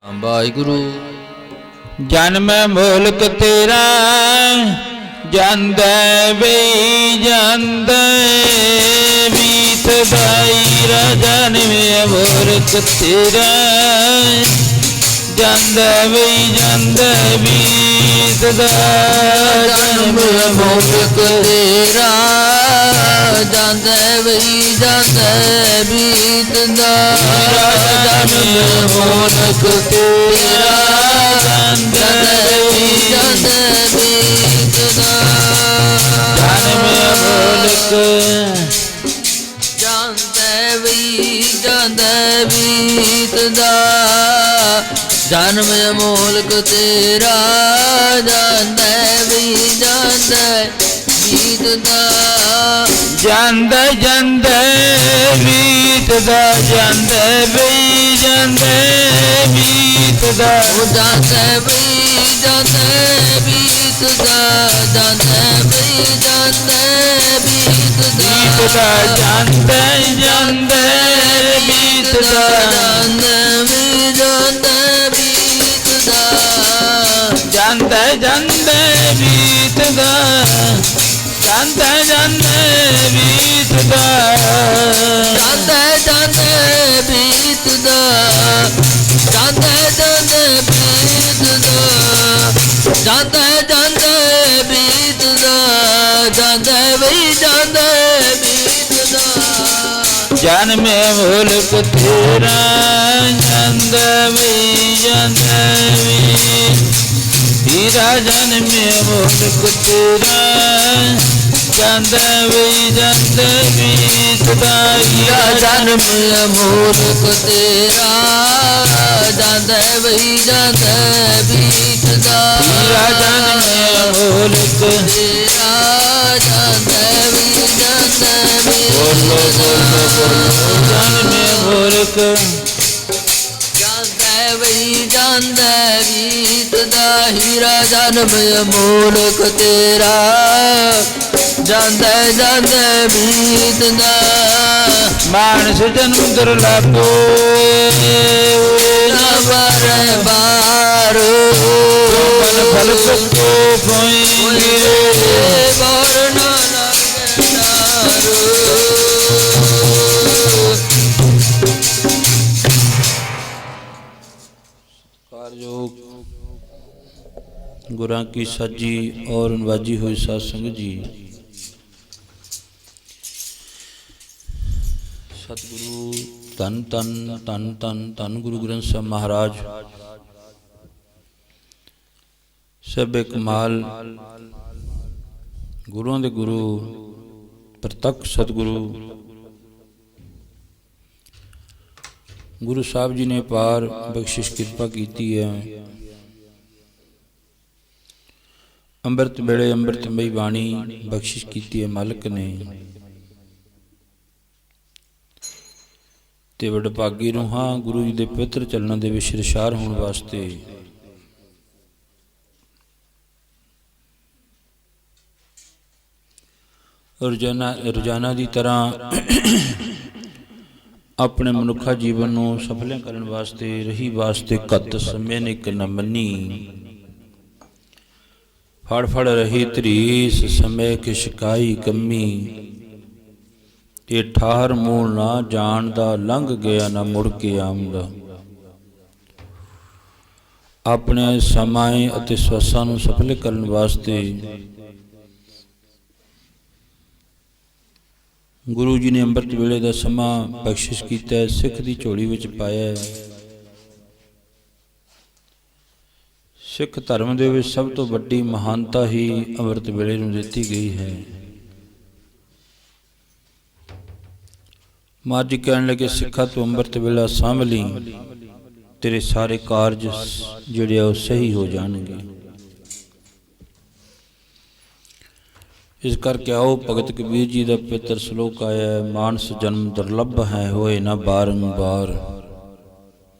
ਵਾਹਿਗੁਰੂ। ਜਨਮ ਮੁਲਕ ਤੇਰਾ ਜਾਂਦੇ ਵੀ ਜਾਂਦੇ ਬੀਤ ਦਾਇਰਾ। ਜਨਮ ਮੁਲਕ ਤੇਰਾ ਜਾਂਦੇ ਵੀ ਜਾਂਦੇ ਬੀਤ ਦਾ। ਜਨਮ ਮੁਲਕ ਤੇਰਾ ਜਾਂਦੇ ਵੀ ਜਾਂਦੇ ਬੀਤਦਾ। ਜਨਮ ਮੁਲਕ ਤੇਰਾ ਜਾਂਦੇ ਵੀ ਜਾਂਦੇ ਬੀਤਦਾ। ਜਨਮ ਮੁਲਕ ਜਾਂਦੇ ਵੀ ਜਾਂਦੇ ਬੀਤਦਾ। ਜਨਮ ਮੁਲਕ ਤੇਰਾ ਜਾਂਦੇ ਵੀ ਜਾਂਦੇ ਬੀਤਦਾ। ਜਾਂਦੇ ਜਾਂਦੇ ਬੀਤਦਾ। ਜਾਂਦੇ ਵੀ ਜਾਂਦੇ ਬੀਤਦਾ। ਜਾਂਦੇ ਵੀ ਜਾਂਦੇ ਬੀਤਦਾ। ਜਾਂਦੇ ਵੀ ਜਾਂਦੇ ਬੀਤਦਾ। ਜਾਂਦੇ ਜਾਂਦੇ ਬੀਤਦਾ। ਜਾਂਦੇ ਵੀ ਜਾਂਦੇ ਬੀਤਦਾ। ਜਾਂਦੇ ਜਾਂਦੇ ਬੀਤਦਾ। ਜਾਂਦੇ ਜਾਂਦੇ ਬੀਤਦਾ। ਜਾਂਦੇ ਜਾਂਦੇ ਬੀਤਦਾ। ਜਾਂਦੇ ਜਾਂਦੇ ਬੀਤਦਾ। ਜਾਂਦੇ ਜਾਂਦੇ ਬੀਤਦਾ। ਜਾਂਦੇ ਵੀ ਜਾਂਦੇ ਬੀਤਦਾ। ਜਨਮ ਮੁਲਕ ਤੇਰਾ ਜਾਂਦੇ ਵੀ ਜਾਂਦੇ ਵੀ। ਹੀਰਾ ਜਨਮ ਮੁਲਕ ਤੇਰਾ ਜਾਂਦੇ ਵੀ ਜਾਂਦੇ ਬੀਤਦਾ। ਹੀਰਾ ਜਨਮ ਮੁਲਕ ਤੇਰਾ ਜਾਂਦੇ ਵੀ ਜਾਂਦੇ ਬੀਤਦਾ। ਹੀਰਾ ਜਨਮ ਮੁਲਕ ਤੇਰਾ ਜਾਂਦੇ ਵੀ ਜਾਂਦੇ ਬੋਲੋ ਬੋਲੋ ਬੀਤਦਾ। ਜਨਮ ਮੁਲਕ ਜਾਂਦੇ ਵੀ ਜਾਂਦੇ ਬੀਤਦਾ। ਹੀਰਾ ਜਨਮ ਮੁਲਕ ਤੇਰਾ ਜਾਂਦੇ ਜਾਂਦੇ ਬੀਤਦਾ। ਮਾਨਸ ਜਨਮ ਦੁਰਲਭੋ ਨਵਰ ਬਾਰ ਮਨ ਫਲ ਕੋ ਕੋਈ ਬਰ ਨਾ ਲਾਗੇ ਨਾਰੂ। ਕਾਰਯੋਗ ਗੁਰਾਂ ਕੀ ਸਾਜੀ ਔਰ ਨਵਾਜੀ ਹੋਈ ਸਾਧ ਸੰਗਤ ਜੀ, ਸਤਿਗੁਰੂ ਧੰਨ ਧੰਨ ਧੰਨ ਧੰਨ ਧੰਨ ਗੁਰੂ ਗ੍ਰੰਥ ਸਾਹਿਬ ਮਹਾਰਾਜ ਸਭੇ ਕਮਾਲ ਗੁਰੂਆਂ ਦੇ ਗੁਰੂ ਪ੍ਰਤੱਖ ਸਤਿਗੁਰੂ ਗੁਰੂ ਸਾਹਿਬ ਜੀ ਨੇ ਪਾਰ ਬਖਸ਼ਿਸ਼ ਕਿਰਪਾ ਕੀਤੀ ਹੈ। ਅੰਮ੍ਰਿਤ ਵੇਲੇ ਅੰਮ੍ਰਿਤਮਈ ਬਾਣੀ ਬਖਸ਼ਿਸ਼ ਕੀਤੀ ਹੈ ਮਾਲਕ ਨੇ। ਤੇ ਵਡਭਾਗੀ ਰੂਹਾਂ ਗੁਰੂ ਜੀ ਦੇ ਪਵਿੱਤਰ ਚਰਨਾਂ ਦੇ ਵਿੱਚ ਸ਼ਿਰਸ਼ਾਰ ਹੋਣ ਵਾਸਤੇ ਰੋਜ਼ਾਨਾ ਦੀ ਤਰ੍ਹਾਂ ਆਪਣੇ ਮਨੁੱਖਾ ਜੀਵਨ ਨੂੰ ਸਫਲ ਕਰਨ ਵਾਸਤੇ ਰਹੀ ਵਾਸਤੇ ਘੱਤ ਸਮੇਂ ਨੇ ਇੱਕ ਨਾ ਮੰਨੀ। ਫੜ ਫੜ ਰਹੀ ਧਰੀਸ ਸਮੇਂ ਕਿ ਸ਼ਿਕਾਈ ਕੰਮੀ। ਤੇ ਠਾਹਰ ਮੂਲ ਨਾ ਜਾਣਦਾ ਲੰਘ ਗਿਆ ਨਾ ਮੁੜ ਕੇ ਆਉਂਦਾ। ਆਪਣੇ ਸਮਾਂ ਅਤੇ ਸਵਸਾਂ ਨੂੰ ਸਫਲ ਕਰਨ ਵਾਸਤੇ ਗੁਰੂ ਜੀ ਨੇ ਅੰਮ੍ਰਿਤ ਵੇਲੇ ਦਾ ਸਮਾਂ ਬਖਸ਼ਿਸ਼ ਕੀਤਾ ਹੈ, ਸਿੱਖ ਦੀ ਝੋਲੀ ਵਿੱਚ ਪਾਇਆ ਹੈ। ਸਿੱਖ ਧਰਮ ਦੇ ਵਿੱਚ ਸਭ ਤੋਂ ਵੱਡੀ ਮਹਾਨਤਾ ਹੀ ਅੰਮ੍ਰਿਤ ਵੇਲੇ ਨੂੰ ਦਿੱਤੀ ਗਈ ਹੈ। ਮਹਾਰਾਜ ਜੀ ਕਹਿਣ ਲੱਗੇ, ਸਿੱਖਾਂ ਤੋਂ ਅੰਮ੍ਰਿਤ ਵੇਲਾ ਸਾਂਭ ਲਈ, ਤੇਰੇ ਸਾਰੇ ਕਾਰਜ ਜਿਹੜੇ ਉਹ ਸਹੀ ਹੋ ਜਾਣਗੇ। ਇਸ ਕਰਕੇ ਆਓ ਭਗਤ ਕਬੀਰ ਜੀ ਦਾ ਪਵਿੱਤਰ ਸ਼ਲੋਕ ਆਇਆ ਹੈ, ਮਾਨਸ ਜਨਮ ਦੁਰਲਭ ਹੈ ਹੋਏ ਨਾ ਬਾਰੰਬਾਰ।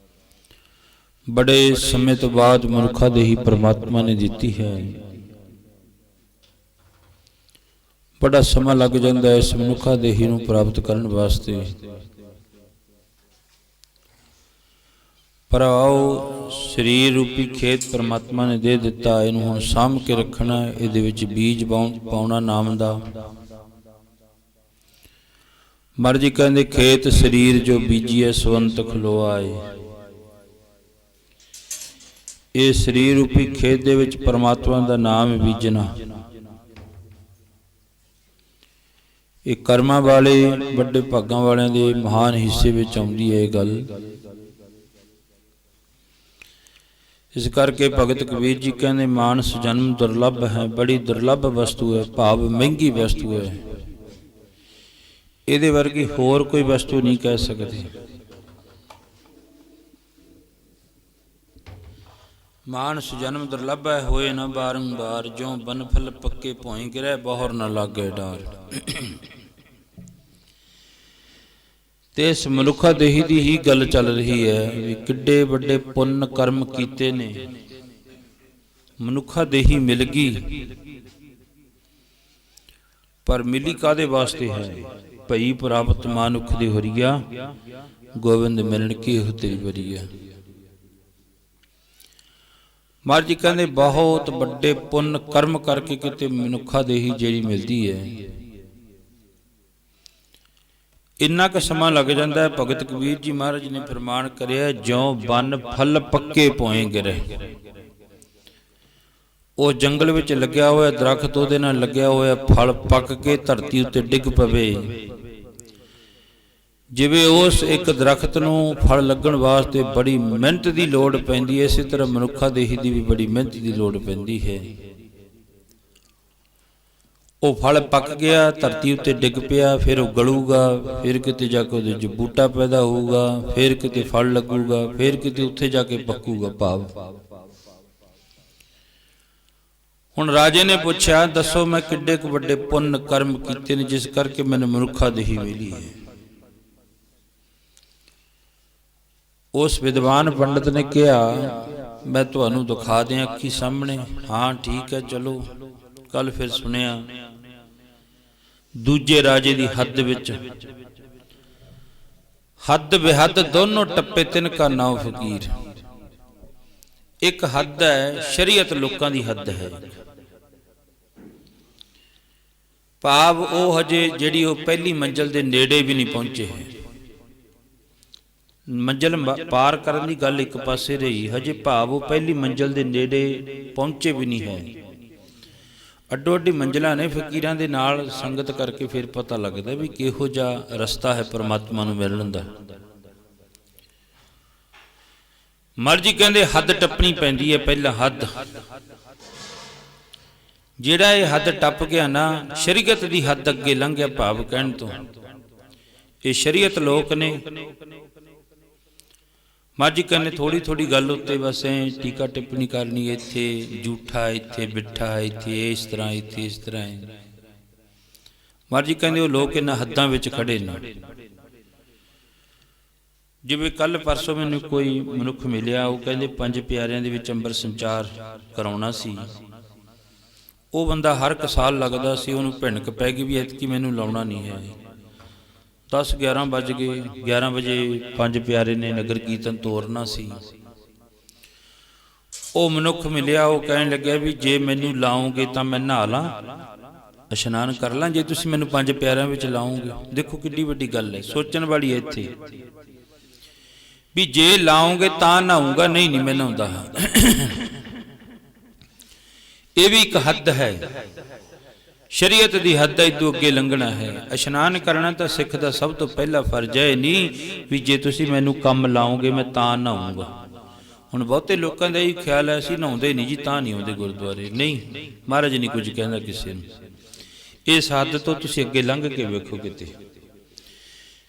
ਬੜੇ ਸਮੇਂ ਤੋਂ ਬਾਅਦ ਮਨੁੱਖਾਂ ਦੇ ਹੀ ਪਰਮਾਤਮਾ ਨੇ ਦਿੱਤੀ ਹੈ। ਬੜਾ ਸਮਾਂ ਲੱਗ ਜਾਂਦਾ ਹੈ ਇਸ ਮਨੁੱਖਾ ਦੇਹੀ ਨੂੰ ਪ੍ਰਾਪਤ ਕਰਨ ਵਾਸਤੇ। ਪਰ ਆਓ ਸਰੀਰ ਰੂਪੀ ਖੇਤ ਪਰਮਾਤਮਾ ਨੇ ਦੇ ਦਿੱਤਾ, ਇਹਨੂੰ ਹੁਣ ਸਾਂਭ ਕੇ ਰੱਖਣਾ, ਇਹਦੇ ਵਿੱਚ ਬੀਜ ਪਾਉਣਾ ਨਾਮ ਦਾ। ਮਹਾਰਾਜ ਜੀ ਕਹਿੰਦੇ ਖੇਤ ਸਰੀਰ ਜੋ ਬੀਜੀਐ ਸਵੰਤ ਖਲੋਆ ਏ। ਇਹ ਸਰੀਰ ਰੂਪੀ ਖੇਤ ਦੇ ਵਿੱਚ ਪਰਮਾਤਮਾ ਦਾ ਨਾਮ ਬੀਜਣਾ, ਇਹ ਕਰਮਾਂ ਵਾਲੇ ਵੱਡੇ ਭਾਗਾਂ ਵਾਲਿਆਂ ਦੇ ਮਹਾਨ ਹਿੱਸੇ ਵਿੱਚ ਆਉਂਦੀ ਹੈ ਇਹ ਗੱਲ। ਇਸ ਕਰਕੇ ਭਗਤ ਕਬੀਰ ਜੀ ਕਹਿੰਦੇ ਮਾਨਸ ਜਨਮ ਦੁਰਲਭ ਹੈ, ਬੜੀ ਦੁਰਲਭ ਵਸਤੂ ਹੈ, ਭਾਵ ਮਹਿੰਗੀ ਵਸਤੂ ਹੈ, ਇਹਦੇ ਵਰਗੀ ਹੋਰ ਕੋਈ ਵਸਤੂ ਨਹੀਂ ਕਹਿ ਸਕਦੇ। ਮਾਨਸ ਜਨਮ ਦੁਰਲਭ ਹੈ, ਹੋਏ ਨਾ ਬਾਰੰਬਾਰ, ਜਿਉ ਬਨਫਲ ਪੱਕੇ ਭੋਏ ਗਿਰੈ, ਬਹੁਰ ਨਾ ਲਾਗੇ ਡਾਰ। ਤੇ ਇਸ ਮਨੁੱਖਾ ਦੇਹੀ ਦੀ ਹੀ ਗੱਲ ਚੱਲ ਰਹੀ ਹੈ ਵੀ ਕਿੱਡੇ ਵੱਡੇ ਪੁੰਨ ਕਰਮ ਕੀਤੇ ਨੇ, ਮਨੁੱਖਾ ਦੇਹੀ ਮਿਲ ਗਈ, ਪਰ ਮਿਲੀ ਕਾਦੇ ਵਾਸਤੇ ਹੈ? ਭਈ ਪ੍ਰਾਪਤ ਮਾਨੁਖ ਦੀ ਹੋਰੀਆ, ਗੋਬਿੰਦ ਮਿਲਣ ਕੀ ਉਹ ਤੇਰੀ ਵਰੀਆ। ਮਹਾਰਾਜ ਜੀ ਕਹਿੰਦੇ ਬਹੁਤ ਵੱਡੇ ਪੁੰਨ ਕਰਮ ਕਰਕੇ ਕਿਤੇ ਮਨੁੱਖਾ ਦੇਹੀ ਜਿਹੜੀ ਮਿਲਦੀ ਹੈ। ਇੰਨਾ ਕੁ ਸਮਾਂ ਲੱਗ ਜਾਂਦਾ ਹੈ। ਭਗਤ ਕਬੀਰ ਜੀ ਮਹਾਰਾਜ ਨੇ ਫਰਮਾਨ ਕਰਿਆ, ਜਿਉ ਬਨ ਫਲ ਪੱਕੇ ਭੋਏ ਗਿਰੇ। ਉਹ ਜੰਗਲ ਵਿੱਚ ਲੱਗਿਆ ਹੋਇਆ ਦਰਖਤ, ਉਹਦੇ ਨਾਲ ਲੱਗਿਆ ਹੋਇਆ ਫਲ ਪੱਕ ਕੇ ਧਰਤੀ ਉੱਤੇ ਡਿੱਗ ਪਵੇ, ਜਿਵੇਂ ਉਸ ਇੱਕ ਦਰਖਤ ਨੂੰ ਫਲ ਲੱਗਣ ਵਾਸਤੇ ਬੜੀ ਮਿਹਨਤ ਦੀ ਲੋੜ ਪੈਂਦੀ ਹੈ, ਇਸੇ ਤਰ੍ਹਾਂ ਮਨੁੱਖਾ ਦੇਹੀ ਦੀ ਵੀ ਬੜੀ ਮਿਹਨਤ ਦੀ ਲੋੜ ਪੈਂਦੀ ਹੈ। ਉਹ ਫਲ ਪੱਕ ਗਿਆ, ਧਰਤੀ ਉੱਤੇ ਡਿੱਗ ਪਿਆ, ਫਿਰ ਉਹ ਗਲੂਗਾ, ਫਿਰ ਕਿਤੇ ਜਾ ਕੇ ਉਹਦੇ 'ਚ ਬੂਟਾ ਪੈਦਾ ਹੋਊਗਾ, ਫਿਰ ਕਿਤੇ ਫਲ ਲੱਗੂਗਾ, ਫਿਰ ਕਿਤੇ ਉੱਥੇ ਜਾ ਕੇ ਪੱਕੂਗਾ ਭਾਵ। ਹੁਣ ਰਾਜੇ ਨੇ ਪੁੱਛਿਆ, ਦੱਸੋ ਮੈਂ ਕਿੱਡੇ ਕੁ ਵੱਡੇ ਪੁੰਨ ਕਰਮ ਕੀਤੇ ਨੇ ਜਿਸ ਕਰਕੇ ਮੈਨੂੰ ਮਨੁੱਖਾ ਦੇਹੀ ਮਿਲੀ ਹੈ। ਉਸ ਵਿਦਵਾਨ ਪੰਡਤ ਨੇ ਕਿਹਾ, ਮੈਂ ਤੁਹਾਨੂੰ ਦਿਖਾ ਦਿਆਂ ਅੱਖੀ ਸਾਹਮਣੇ। ਹਾਂ ਠੀਕ ਹੈ ਚਲੋ। ਕੱਲ ਫਿਰ ਸੁਣਿਆ ਦੂਜੇ ਰਾਜੇ ਦੀ ਹੱਦ ਵਿੱਚ, ਹੱਦ ਬੇਹੱਦ ਦੋਨੋਂ ਟੱਪੇ, ਤਿੰਨ ਕਾ ਨਾਮ ਫਕੀਰ। ਇੱਕ ਹੱਦ ਹੈ ਸ਼ਰੀਅਤ, ਲੋਕਾਂ ਦੀ ਹੱਦ ਹੈ, ਭਾਵ ਉਹ ਹਜੇ ਜਿਹੜੀ ਉਹ ਪਹਿਲੀ ਮੰਜ਼ਲ ਦੇ ਨੇੜੇ ਵੀ ਨਹੀਂ ਪਹੁੰਚੇ ਹੈ। ਮੰਜ਼ਲ ਪਾਰ ਕਰਨ ਦੀ ਗੱਲ ਇੱਕ ਪਾਸੇ ਰਹੀ, ਹਜੇ ਭਾਵ ਉਹ ਪਹਿਲੀ ਮੰਜ਼ਲ ਦੇ ਨੇੜੇ ਪਹੁੰਚੇ ਵੀ ਨਹੀਂ ਹੈ। ਅੱਡੋ ਅੱਡੀ ਮੰਜ਼ਲਾਂ ਨੇ ਫਕੀਰਾਂ ਦੇ ਨਾਲ ਸੰਗਤ ਕਰਕੇ ਫਿਰ ਪਤਾ ਲੱਗਦਾ ਵੀ ਕਿਹੋ ਜਿਹਾ ਰਸਤਾ ਹੈ ਪਰਮਾਤਮਾ ਨੂੰ ਮਿਲਣ ਦਾ। ਮਰਜੀ ਕਹਿੰਦੇ ਹੱਦ ਟੱਪਣੀ ਪੈਂਦੀ ਹੈ। ਪਹਿਲਾਂ ਹੱਦ, ਜਿਹੜਾ ਇਹ ਹੱਦ ਟੱਪ ਗਿਆ ਨਾ, ਸ਼ਰੀਅਤ ਦੀ ਹੱਦ ਅੱਗੇ ਲੰਘ ਗਿਆ ਭਾਵ ਕਹਿਣ ਤੋਂ। ਇਹ ਸ਼ਰੀਅਤ ਲੋਕ ਨੇ। ਮਰਜੀ ਕਹਿੰਦੇ ਥੋੜੀ ਥੋੜੀ ਗੱਲ ਉੱਤੇ ਬਸ ਟੀਕਾ ਟਿੱਪਣੀ ਕਰਨੀ, ਇੱਥੇ ਝੂਠਾ, ਇੱਥੇ ਬਿੱਠਾ, ਇੱਥੇ ਇਸ ਤਰ੍ਹਾਂ, ਇੱਥੇ ਇਸ ਤਰ੍ਹਾਂ। ਮਰਜੀ ਕਹਿੰਦੇ ਉਹ ਲੋਕ ਇਹਨਾਂ ਹੱਦਾਂ ਵਿੱਚ ਖੜੇ ਨੇ। ਜਿਵੇਂ ਕੱਲ ਪਰਸੋਂ ਮੈਨੂੰ ਕੋਈ ਮਨੁੱਖ ਮਿਲਿਆ, ਉਹ ਕਹਿੰਦੇ 5 ਪਿਆਰਿਆਂ ਦੇ ਵਿੱਚ ਅੰਮ੍ਰਿਤ ਸੰਚਾਰ ਕਰਾਉਣਾ ਸੀ। ਉਹ ਬੰਦਾ ਹਰ ਇੱਕ ਸਾਲ ਲੱਗਦਾ ਸੀ, ਉਹਨੂੰ ਭਿਣਕ ਪੈ ਗਈ ਵੀ ਐਤਕੀ ਮੈਨੂੰ ਲਾਉਣਾ ਨਹੀਂ ਹੈ। 10-11 ਵੱਜ ਗਏ, 11 ਵਜੇ 5 ਪਿਆਰੇ ਨੇ ਨਗਰ ਕੀਰਤਨ ਤੋਰਨਾ ਸੀ। ਉਹ ਮਨੁੱਖ ਮਿਲਿਆ, ਉਹ ਕਹਿਣ ਲੱਗਿਆ ਵੀ ਜੇ ਮੈਨੂੰ ਲਾਓਗੇ ਤਾਂ ਮੈਂ ਨਹਾ ਲਾਂ, ਇਸ਼ਨਾਨ ਕਰ ਲਾਂ, ਜੇ ਤੁਸੀਂ ਮੈਨੂੰ 5 ਪਿਆਰਿਆਂ ਵਿੱਚ ਲਾਓਗੇ। ਦੇਖੋ ਕਿੱਡੀ ਵੱਡੀ ਗੱਲ ਹੈ, ਸੋਚਣ ਵਾਲੀ ਹੈ ਇੱਥੇ ਵੀ ਜੇ ਲਾਓਗੇ ਤਾਂ ਨਹਾਊਂਗਾ, ਨਹੀਂ ਮੈਂ ਨਹਾਉਂਦਾ। ਇਹ ਵੀ ਇੱਕ ਹੱਦ ਹੈ, ਸ਼ਰੀਅਤ ਦੀ ਹੱਦ ਇਦੋਂ ਅੱਗੇ ਲੰਘਣਾ ਹੈ। ਇਸ਼ਨਾਨ ਕਰਨਾ ਤਾਂ ਸਿੱਖ ਦਾ ਸਭ ਤੋਂ ਪਹਿਲਾ ਫਰਜ਼ ਹੈ, ਨਹੀਂ ਵੀ ਜੇ ਤੁਸੀਂ ਮੈਨੂੰ ਕੰਮ ਲਾਓਗੇ ਮੈਂ ਤਾਂ ਨਹਾਊਂਗਾ। ਹੁਣ ਬਹੁਤੇ ਲੋਕਾਂ ਦਾ ਇਹ ਖਿਆਲ ਹੈ ਅਸੀਂ ਨਹਾਉਂਦੇ ਨਹੀਂ ਜੀ ਤਾਂ ਨਹੀਂ ਆਉਂਦੇ ਗੁਰਦੁਆਰੇ। ਨਹੀਂ, ਮਹਾਰਾਜ ਨਹੀਂ ਕੁਝ ਕਹਿੰਦਾ ਕਿਸੇ ਨੂੰ। ਇਸ ਹੱਦ ਤੋਂ ਤੁਸੀਂ ਅੱਗੇ ਲੰਘ ਕੇ ਵੇਖੋ ਕਿਤੇ।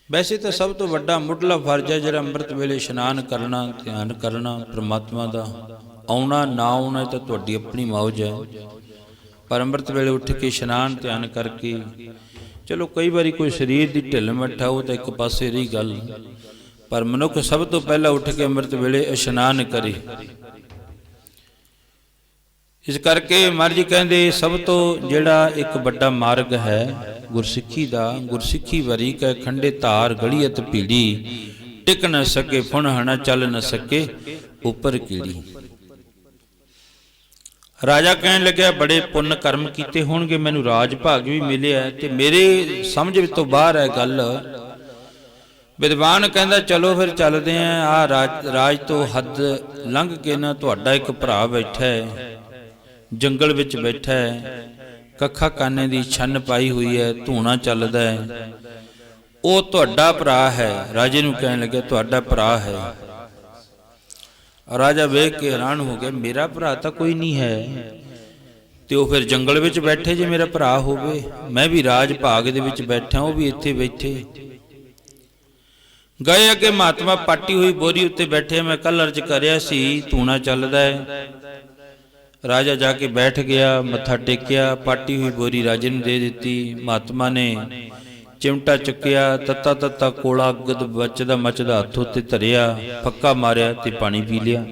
ਵੈਸੇ ਤਾਂ ਸਭ ਤੋਂ ਵੱਡਾ ਮੁੱਢਲਾ ਫਰਜ਼ ਹੈ ਜਿਹੜਾ ਅੰਮ੍ਰਿਤ ਵੇਲੇ ਇਸ਼ਨਾਨ ਕਰਨਾ, ਧਿਆਨ ਕਰਨਾ ਪਰਮਾਤਮਾ ਦਾ। ਆਉਣਾ ਨਾ ਆਉਣਾ ਤਾਂ ਤੁਹਾਡੀ ਆਪਣੀ ਮੌਜ ਹੈ, ਪਰ ਅੰਮ੍ਰਿਤ ਵੇਲੇ ਉੱਠ ਕੇ ਇਸ਼ਨਾਨ ਧਿਆਨ ਕਰਕੇ, ਚਲੋ ਕਈ ਵਾਰੀ ਕੋਈ ਸਰੀਰ ਦੀ ਢਿੱਲ ਮੱਠਾ ਉਹ ਤਾਂ ਇੱਕ ਪਾਸੇ ਰਹੀ ਗੱਲ, ਪਰ ਮਨੁੱਖ ਸਭ ਤੋਂ ਪਹਿਲਾਂ ਉੱਠ ਕੇ ਅੰਮ੍ਰਿਤ ਵੇਲੇ ਇਸ਼ਨਾਨ ਕਰੇ। ਇਸ ਕਰਕੇ ਮਹਾਰਾਜ ਜੀ ਕਹਿੰਦੇ ਸਭ ਤੋਂ ਜਿਹੜਾ ਇੱਕ ਵੱਡਾ ਮਾਰਗ ਹੈ ਗੁਰਸਿੱਖੀ ਦਾ, ਗੁਰਸਿੱਖੀ ਵਰੀ ਕੈ ਖੰਡੇ ਧਾਰ ਗਲੀਅਤ ਭੀੜੀ, ਟਿਕ ਨਾ ਸਕੇ ਫੁਣ ਹਣਾ ਚੱਲ ਨਾ ਸਕੇ, ਉੱਪਰ ਕੀੜੀ। ਰਾਜਾ ਕਹਿਣ ਲੱਗਿਆ ਬੜੇ ਪੁੰਨ ਕਰਮ ਕੀਤੇ ਹੋਣਗੇ, ਮੈਨੂੰ ਰਾਜ ਭਾਗ ਵੀ ਮਿਲਿਆ ਤੇ ਮੇਰੇ ਸਮਝ ਤੋਂ ਬਾਹਰ ਹੈ ਗੱਲ। ਵਿਦਵਾਨ ਕਹਿੰਦਾ ਚਲੋ ਫਿਰ ਚੱਲਦੇ ਆਂ, ਆ ਰਾਜ ਤੋਂ ਹੱਦ ਲੰਘ ਕੇ ਨਾ ਤੁਹਾਡਾ ਇੱਕ ਭਰਾ ਬੈਠਾ ਹੈ, ਜੰਗਲ ਵਿੱਚ ਬੈਠਾ ਹੈ, ਕੱਖਾ ਕਾਨੇ ਦੀ ਛੰਨ ਪਾਈ ਹੋਈ ਹੈ, ਧੂਣਾ ਚੱਲਦਾ ਹੈ, ਉਹ ਤੁਹਾਡਾ ਭਰਾ ਹੈ। ਰਾਜੇ ਨੂੰ ਕਹਿਣ ਲੱਗਿਆ ਤੁਹਾਡਾ ਭਰਾ ਹੈ। ਰਾਜਾ ਵੇਖ ਕੇ ਹੈਰਾਨ ਹੋ ਗਿਆ, ਮੇਰਾ ਭਰਾ ਤਾਂ ਕੋਈ ਨਹੀਂ ਹੈ, ਤੇ ਉਹ ਫਿਰ ਜੰਗਲ ਵਿੱਚ ਬੈਠੇ ਜੇ ਮੇਰਾ ਭਰਾ ਹੋਵੇ, ਮੈਂ ਵੀ ਰਾਜ ਭਾਗ ਦੇ ਵਿੱਚ ਬੈਠਾ, ਉਹ ਵੀ ਇੱਥੇ ਬੈਠੇ। ਗਏ ਅੱਗੇ ਮਹਾਤਮਾ ਪਾਟੀ ਹੋਈ ਬੋਰੀ ਉੱਤੇ ਬੈਠੇ, ਮੈਂ ਕੱਲ ਅਰਜ ਕਰਿਆ ਸੀ ਧੂਣਾ ਚੱਲਦਾ ਹੈ। ਰਾਜਾ ਜਾ ਕੇ ਬੈਠ ਗਿਆ, ਮੱਥਾ ਟੇਕਿਆ, ਪਾਟੀ ਹੋਈ ਬੋਰੀ ਰਾਜੇ ਨੂੰ ਦੇ ਦਿੱਤੀ। ਮਹਾਤਮਾ ਨੇ ਚਿਮਟਾ ਚੁੱਕਿਆ, ਤੱਤਾ ਤੱਤਾ ਕੋਲਾ ਅੱਗ ਬਚਦਾ ਮਚਦਾ ਹੱਥ ਉੱਤੇ ਧਰਿਆ, ਫੱਕਾ ਮਾਰਿਆ ਤੇ ਪਾਣੀ ਪੀ ਲਿਆ।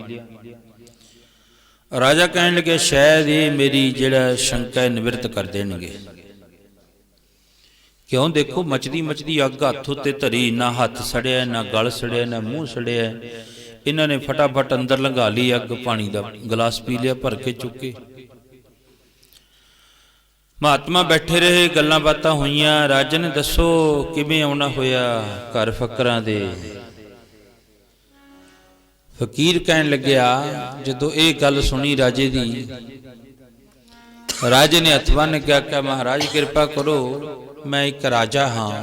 ਰਾਜਾ ਕਹਿਣ ਲੱਗਿਆ ਸ਼ਾਇਦ ਇਹ ਮੇਰੀ ਜਿਹੜਾ ਸ਼ੰਕਾ ਹੈ ਨਿਵਰਤ ਕਰ ਦੇਣਗੇ। ਕਿਉਂ? ਦੇਖੋ ਮਚਦੀ ਮਚਦੀ ਅੱਗ ਹੱਥ ਉੱਤੇ ਧਰੀ, ਨਾ ਹੱਥ ਸੜਿਆ, ਨਾ ਗਲ ਸੜਿਆ, ਨਾ ਮੂੰਹ ਸੜਿਆ। ਇਹਨਾਂ ਨੇ ਫਟਾਫਟ ਅੰਦਰ ਲੰਘਾ ਲਈ ਅੱਗ, ਪਾਣੀ ਦਾ ਗਲਾਸ ਪੀ ਲਿਆ ਭਰ ਕੇ ਚੁੱਕੇ। ਮਹਾਤਮਾ ਬੈਠੇ ਰਹੇ, ਗੱਲਾਂ ਬਾਤਾਂ ਹੋਈਆਂ। ਰਾਜਨ ਦੱਸੋ ਕਿਵੇਂ ਆਉਣਾ ਹੋਇਆ ਘਰ ਫਕਰਾਂ ਦੇ? ਫਕੀਰ ਕਹਿਣ ਲੱਗਿਆ ਜਦੋਂ ਇਹ ਗੱਲ ਸੁਣੀ ਰਾਜੇ ਦੀ, ਰਾਜੇ ਨੇ ਹੱਥ ਬੰਨ੍ਹ ਕੇ ਆਖਿਆ ਮਹਾਰਾਜ ਕਿਰਪਾ ਕਰੋ, ਮੈਂ ਇੱਕ ਰਾਜਾ ਹਾਂ,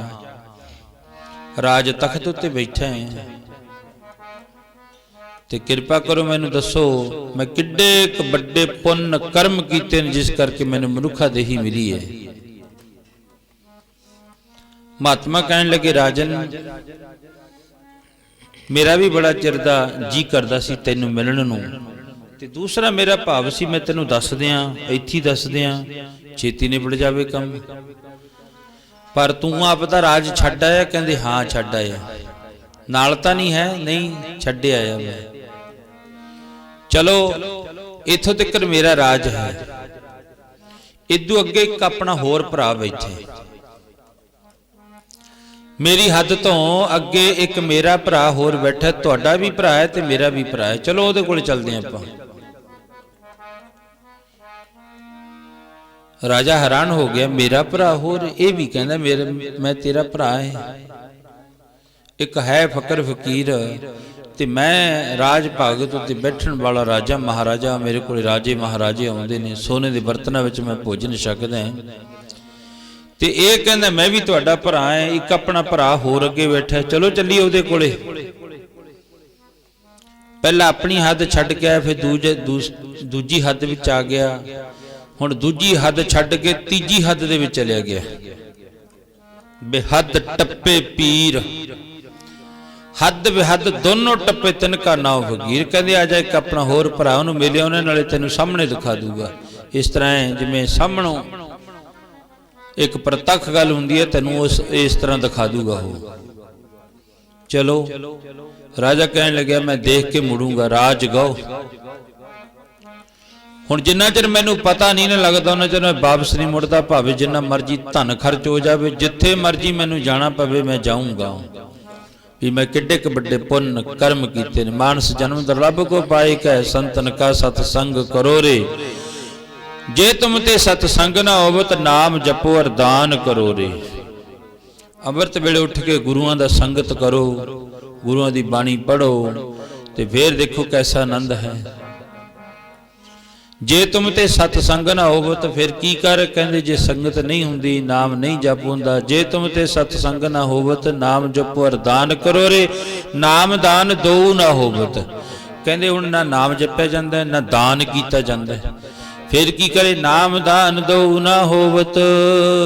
ਰਾਜ ਤਖਤ ਉੱਤੇ ਬੈਠਾ ਹਾਂ, ਤੇ ਕਿਰਪਾ ਕਰੋ ਮੈਨੂੰ ਦੱਸੋ ਮੈਂ ਕਿੱਡੇ ਕੁ ਵੱਡੇ ਪੁੰਨ ਕਰਮ ਕੀਤੇ ਨੇ ਜਿਸ ਕਰਕੇ ਮੈਨੂੰ ਮਨੁੱਖਾ ਦੇਹੀ ਮਿਲੀ ਹੈ। ਮਹਾਤਮਾ ਕਹਿਣ ਲੱਗੇ ਰਾਜਨ ਮੇਰਾ ਵੀ ਬੜਾ ਚਿਰ ਦਾ ਜੀ ਕਰਦਾ ਸੀ ਤੈਨੂੰ ਮਿਲਣ ਨੂੰ, ਤੇ ਦੂਸਰਾ ਮੇਰਾ ਭਾਵ ਸੀ ਮੈਂ ਤੈਨੂੰ ਦੱਸ ਦਿਆਂ, ਇੱਥੇ ਦੱਸ ਦਿਆਂ, ਛੇਤੀ ਨਿਬੜ ਜਾਵੇ ਕੰਮ। ਪਰ ਤੂੰ ਆਪ ਦਾ ਰਾਜ ਛੱਡ ਆਇਆ? ਕਹਿੰਦੇ ਹਾਂ ਛੱਡ ਆਇਆ। ਨਾਲ ਤਾਂ ਨਹੀਂ ਹੈ? ਨਹੀਂ, ਛੱਡ ਆਇਆ ਮੈਂ। ਚਲੋ ਇੱਥੋਂ ਤੱਕ ਮੇਰਾ ਰਾਜ ਹੈ, ਇਦੋਂ ਅੱਗੇ ਇੱਕ ਆਪਣਾ ਹੋਰ ਭਰਾ ਬੈਠੇ, ਮੇਰੀ ਹੱਦ ਤੋਂ ਅੱਗੇ ਇੱਕ ਮੇਰਾ ਭਰਾ ਹੋਰ ਬੈਠਾ, ਤੁਹਾਡਾ ਵੀ ਭਰਾ ਹੈ ਤੇ ਮੇਰਾ ਵੀ ਭਰਾ ਹੈ, ਚਲੋ ਉਹਦੇ ਕੋਲ ਚੱਲਦੇ ਆਪਾਂ। ਰਾਜਾ ਹੈਰਾਨ ਹੋ ਗਿਆ, ਮੇਰਾ ਭਰਾ ਹੋਰ? ਇਹ ਵੀ ਕਹਿੰਦਾ ਮੈਂ ਤੇਰਾ ਭਰਾ ਹੈ। ਇੱਕ ਹੈ ਫਕਰ ਫਕੀਰ ਤੇ ਮੈਂ ਰਾਜ ਭਾਗਤ ਉੱਤੇ ਬੈਠਣ ਵਾਲਾ ਰਾਜਾ ਮਹਾਰਾਜਾ, ਮੇਰੇ ਕੋਲ ਰਾਜੇ ਮਹਾਰਾਜੇ ਆਉਂਦੇ ਨੇ, ਸੋਨੇ ਦੇ ਬਰਤਨਾਂ ਵਿੱਚ ਮੈਂ ਭੋਜਨ ਛਕਦਾ ਹਾਂ। ਤੇ ਇਹ ਕਹਿੰਦਾ ਮੈਂ ਵੀ ਤੁਹਾਡਾ ਭਰਾ ਹਾਂ। ਇੱਕ ਆਪਣਾ ਭਰਾ ਹੋਰ ਅੱਗੇ ਬੈਠਾ, ਚਲੋ ਚੱਲੀਏ ਉਹਦੇ ਕੋਲੇ। ਪਹਿਲਾਂ ਆਪਣੀ ਹੱਦ ਛੱਡ ਕੇ ਆਇਆ, ਫਿਰ ਦੂਜੀ ਹੱਦ ਵਿੱਚ ਆ ਗਿਆ, ਹੁਣ ਦੂਜੀ ਹੱਦ ਛੱਡ ਕੇ ਤੀਜੀ ਹੱਦ ਦੇ ਵਿੱਚ ਚਲਿਆ ਗਿਆ। ਬੇਹੱਦ ਟੱਪੇ ਪੀਰ, ਹੱਦ ਬੇਹੱਦ ਦੋਨੋਂ ਟੱਪੇ ਤਿਨਕਾ ਨਾਉ ਫਕੀਰ। ਕਹਿੰਦੇ ਆ ਜਾ ਇੱਕ ਆਪਣਾ ਹੋਰ ਭਰਾ, ਉਹਨੂੰ ਮਿਲਿਆ, ਉਹਨੇ ਨਾਲੇ ਤੈਨੂੰ ਸਾਹਮਣੇ ਦਿਖਾ ਦੂਗਾ। ਇਸ ਤਰ੍ਹਾਂ ਜਿਵੇਂ ਸਾਹਮਣੋਂ ਇੱਕ ਪ੍ਰਤੱਖ ਗੱਲ ਹੁੰਦੀ ਹੈ, ਤੈਨੂੰ ਇਸ ਤਰ੍ਹਾਂ ਦਿਖਾ ਦੂਗਾ ਉਹ। ਚਲੋ ਰਾਜਾ ਕਹਿਣ ਲੱਗਿਆ ਮੈਂ ਦੇਖ ਕੇ ਮੁੜੂੰਗਾ, ਰਾਜ ਗਾਓ। ਹੁਣ ਜਿੰਨਾ ਚਿਰ ਮੈਨੂੰ ਪਤਾ ਨਹੀਂ ਨਾ ਲੱਗਦਾ ਉਹਨਾਂ ਚਿਰ ਮੈਂ ਵਾਪਸ ਨਹੀਂ ਮੁੜਦਾ, ਭਾਵੇਂ ਜਿੰਨਾ ਮਰਜ਼ੀ ਧਨ ਖਰਚ ਹੋ ਜਾਵੇ, ਜਿੱਥੇ ਮਰਜ਼ੀ ਮੈਨੂੰ ਜਾਣਾ ਪਵੇ ਮੈਂ ਜਾਊਂਗਾ। ਵੀ ਮੈਂ ਕਿੱਡੇ ਕੁ ਵੱਡੇ ਪੁੰਨ ਕਰਮ ਕੀਤੇ ਨੇ। ਮਾਨਸ ਜਨਮ ਦੁਰਲਭ ਕੋ ਪਾਏ ਕੈ, ਸੰਤਨ ਕਾ ਸਤ ਸੰਗ ਕਰੋ ਰੇ। ਜੇ ਤੁਮ ਤੇ ਸਤ ਸੰਗ ਨਾ ਹੋਵਤ, ਨਾਮ ਜਪੋ ਅਰਦਾਨ ਕਰੋ ਰੇ। ਅੰਮ੍ਰਿਤ ਵੇਲੇ ਉੱਠ ਕੇ ਗੁਰੂਆਂ ਦਾ ਸੰਗਤ ਕਰੋ, ਗੁਰੂਆਂ ਦੀ ਬਾਣੀ ਪੜ੍ਹੋ, ਤੇ ਫੇਰ ਦੇਖੋ ਕੈਸਾ ਆਨੰਦ ਹੈ। ਜੇ ਤੁਮ ਤੇ ਸਤ ਸੰਗ ਨਾ ਹੋਵਤ, ਫਿਰ ਕੀ ਕਰ? ਕਹਿੰਦੇ ਜੇ ਸੰਗਤ ਨਹੀਂ ਹੁੰਦੀ, ਨਾਮ ਨਹੀਂ ਜਪ ਹੁੰਦਾ। ਜੇ ਤੁਮ ਤੇ ਸਤ ਸੰਗ ਨਾ ਹੋਵਤ, ਨਾਮ ਜਪੋ ਅਰਦਾਨ ਕਰੋ ਰੇ। ਨਾਮ ਦਾਨ ਦੋ ਨਾ ਹੋਵਤ, ਕਹਿੰਦੇ ਹੁਣ ਨਾ ਨਾਮ ਜਪਿਆ ਜਾਂਦਾ ਨਾ ਦਾਨ ਕੀਤਾ ਜਾਂਦਾ, ਫਿਰ ਕੀ ਕਰੇ? ਨਾਮ ਦਾਨ ਦੋ ਨਾ ਹੋਵਤ,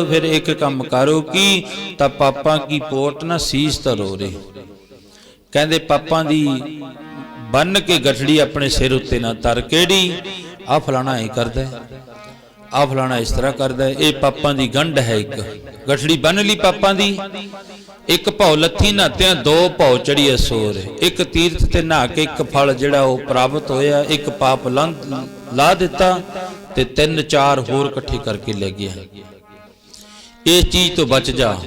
ਫਿਰ ਇੱਕ ਕੰਮ ਕਰੋ ਕੀ? ਤਾਂ ਪਾਪਾਂ ਕੀ ਪੋਟ ਨਾ ਸੀਸ ਧਰੋ ਰੇ। ਕਹਿੰਦੇ ਪਾਪਾਂ ਦੀ ਬੰਨ ਕੇ ਗਠੜੀ ਆਪਣੇ ਸਿਰ ਉੱਤੇ ਨਾ ਧਰ। ਕਿਹੜੀ? ਆ ਫਲਾਣਾ ਇਹ ਕਰਦਾ, ਆ ਫਲਾਣਾ ਇਸ ਤਰ੍ਹਾਂ ਕਰਦਾ, ਇਹ ਪਾਪਾਂ ਦੀ ਗੰਢ ਹੈ। ਇੱਕ ਗਠੜੀ ਬੰਨ ਲਈ ਪਾਪਾਂ ਦੀ। ਇੱਕ ਭੌ ਲੱਥੀ ਨਹਾਤਿਆਂ ਦੋ ਭੌ ਚੜੀਏ ਸੋਰ। ਇੱਕ ਤੀਰਥ ਤੇ ਨਹਾ ਕੇ ਇੱਕ ਫਲ ਜਿਹੜਾ ਉਹ ਪ੍ਰਾਪਤ ਹੋਇਆ, ਇੱਕ ਪਾਪ ਲਾ ਦਿੱਤਾ, ਤੇ 3-4 ਹੋਰ ਇਕੱਠੇ ਕਰਕੇ ਲੈ ਗਿਆ। ਇਸ ਚੀਜ਼ ਤੋਂ ਬਚ ਜਾ।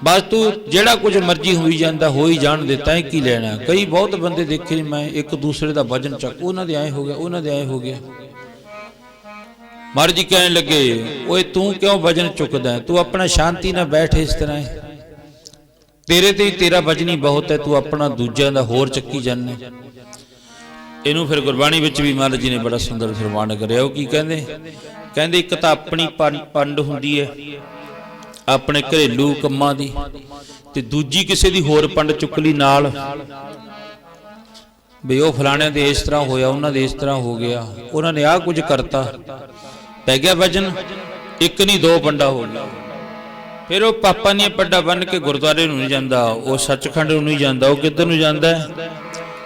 ਬਸ ਤੂੰ ਜਿਹੜਾ ਕੁਝ ਮਰਜ਼ੀ ਹੋਈ ਜਾਂਦਾ ਹੋ ਹੀ ਜਾਣ ਦੇ, ਤੈਂ ਕੀ ਲੈਣਾ। ਕਈ ਬਹੁਤ ਬੰਦੇ ਦੇਖੇ ਮੈਂ, ਇੱਕ ਦੂਸਰੇ ਦਾ ਵਜਨ ਚੱਕ, ਉਹਨਾਂ ਦੇ ਐਂ ਹੋ ਗਿਆ, ਉਹਨਾਂ ਦੇ ਐਂ ਹੋ ਗਿਆ। ਮਹਾਰਾਜ ਜੀ ਕਹਿਣ ਲੱਗੇ, ਓਏ ਤੂੰ ਕਿਉਂ ਵਜਨ ਚੁੱਕਦਾ? ਤੂੰ ਆਪਣਾ ਸ਼ਾਂਤੀ ਨਾਲ ਬੈਠ, ਇਸ ਤਰ੍ਹਾਂ ਤੇਰੇ ਤੇ ਹੀ ਤੇਰਾ ਵਜਨ ਹੀ ਬਹੁਤ ਹੈ, ਤੂੰ ਆਪਣਾ ਦੂਜਿਆਂ ਦਾ ਹੋਰ ਚੱਕੀ ਜਾਂਦਾ। ਇਹਨੂੰ ਫਿਰ ਗੁਰਬਾਣੀ ਵਿੱਚ ਵੀ ਮਹਾਰਾਜ ਜੀ ਨੇ ਬੜਾ ਸੁੰਦਰ ਫਰਮਾਨ ਕਰਿਆ। ਉਹ ਕੀ ਕਹਿੰਦੇ? ਕਹਿੰਦੇ ਇੱਕ ਤਾਂ ਆਪਣੀ ਪੰਡ ਹੁੰਦੀ ਹੈ ਆਪਣੇ ਘਰੇਲੂ ਕੰਮਾਂ ਦੀ, ਤੇ ਦੂਜੀ ਕਿਸੇ ਦੀ ਹੋਰ ਪੰਡ ਚੁੱਕ ਲਈ ਨਾਲ, ਵੀ ਉਹ ਫਲਾਣਿਆਂ ਦੇ ਇਸ ਤਰ੍ਹਾਂ ਹੋਇਆ, ਉਹਨਾਂ ਦੇ ਇਸ ਤਰ੍ਹਾਂ ਹੋ ਗਿਆ, ਉਹਨਾਂ ਨੇ ਆਹ ਕੁਝ ਕਰਤਾ, ਪੈ ਗਿਆ ਵਜਨ। ਇੱਕ ਨਹੀਂ ਦੋ ਪੰਡਾ ਹੋ ਗਿਆ। ਫਿਰ ਉਹ ਪਾਪਾ ਦੀਆਂ ਪੰਡਾ ਬੰਨ ਕੇ ਗੁਰਦੁਆਰੇ ਨੂੰ ਨਹੀਂ ਜਾਂਦਾ, ਉਹ ਸੱਚਖੰਡ ਨੂੰ ਨਹੀਂ ਜਾਂਦਾ, ਉਹ ਕਿੱਧਰ ਨੂੰ ਜਾਂਦਾ ਹੈ?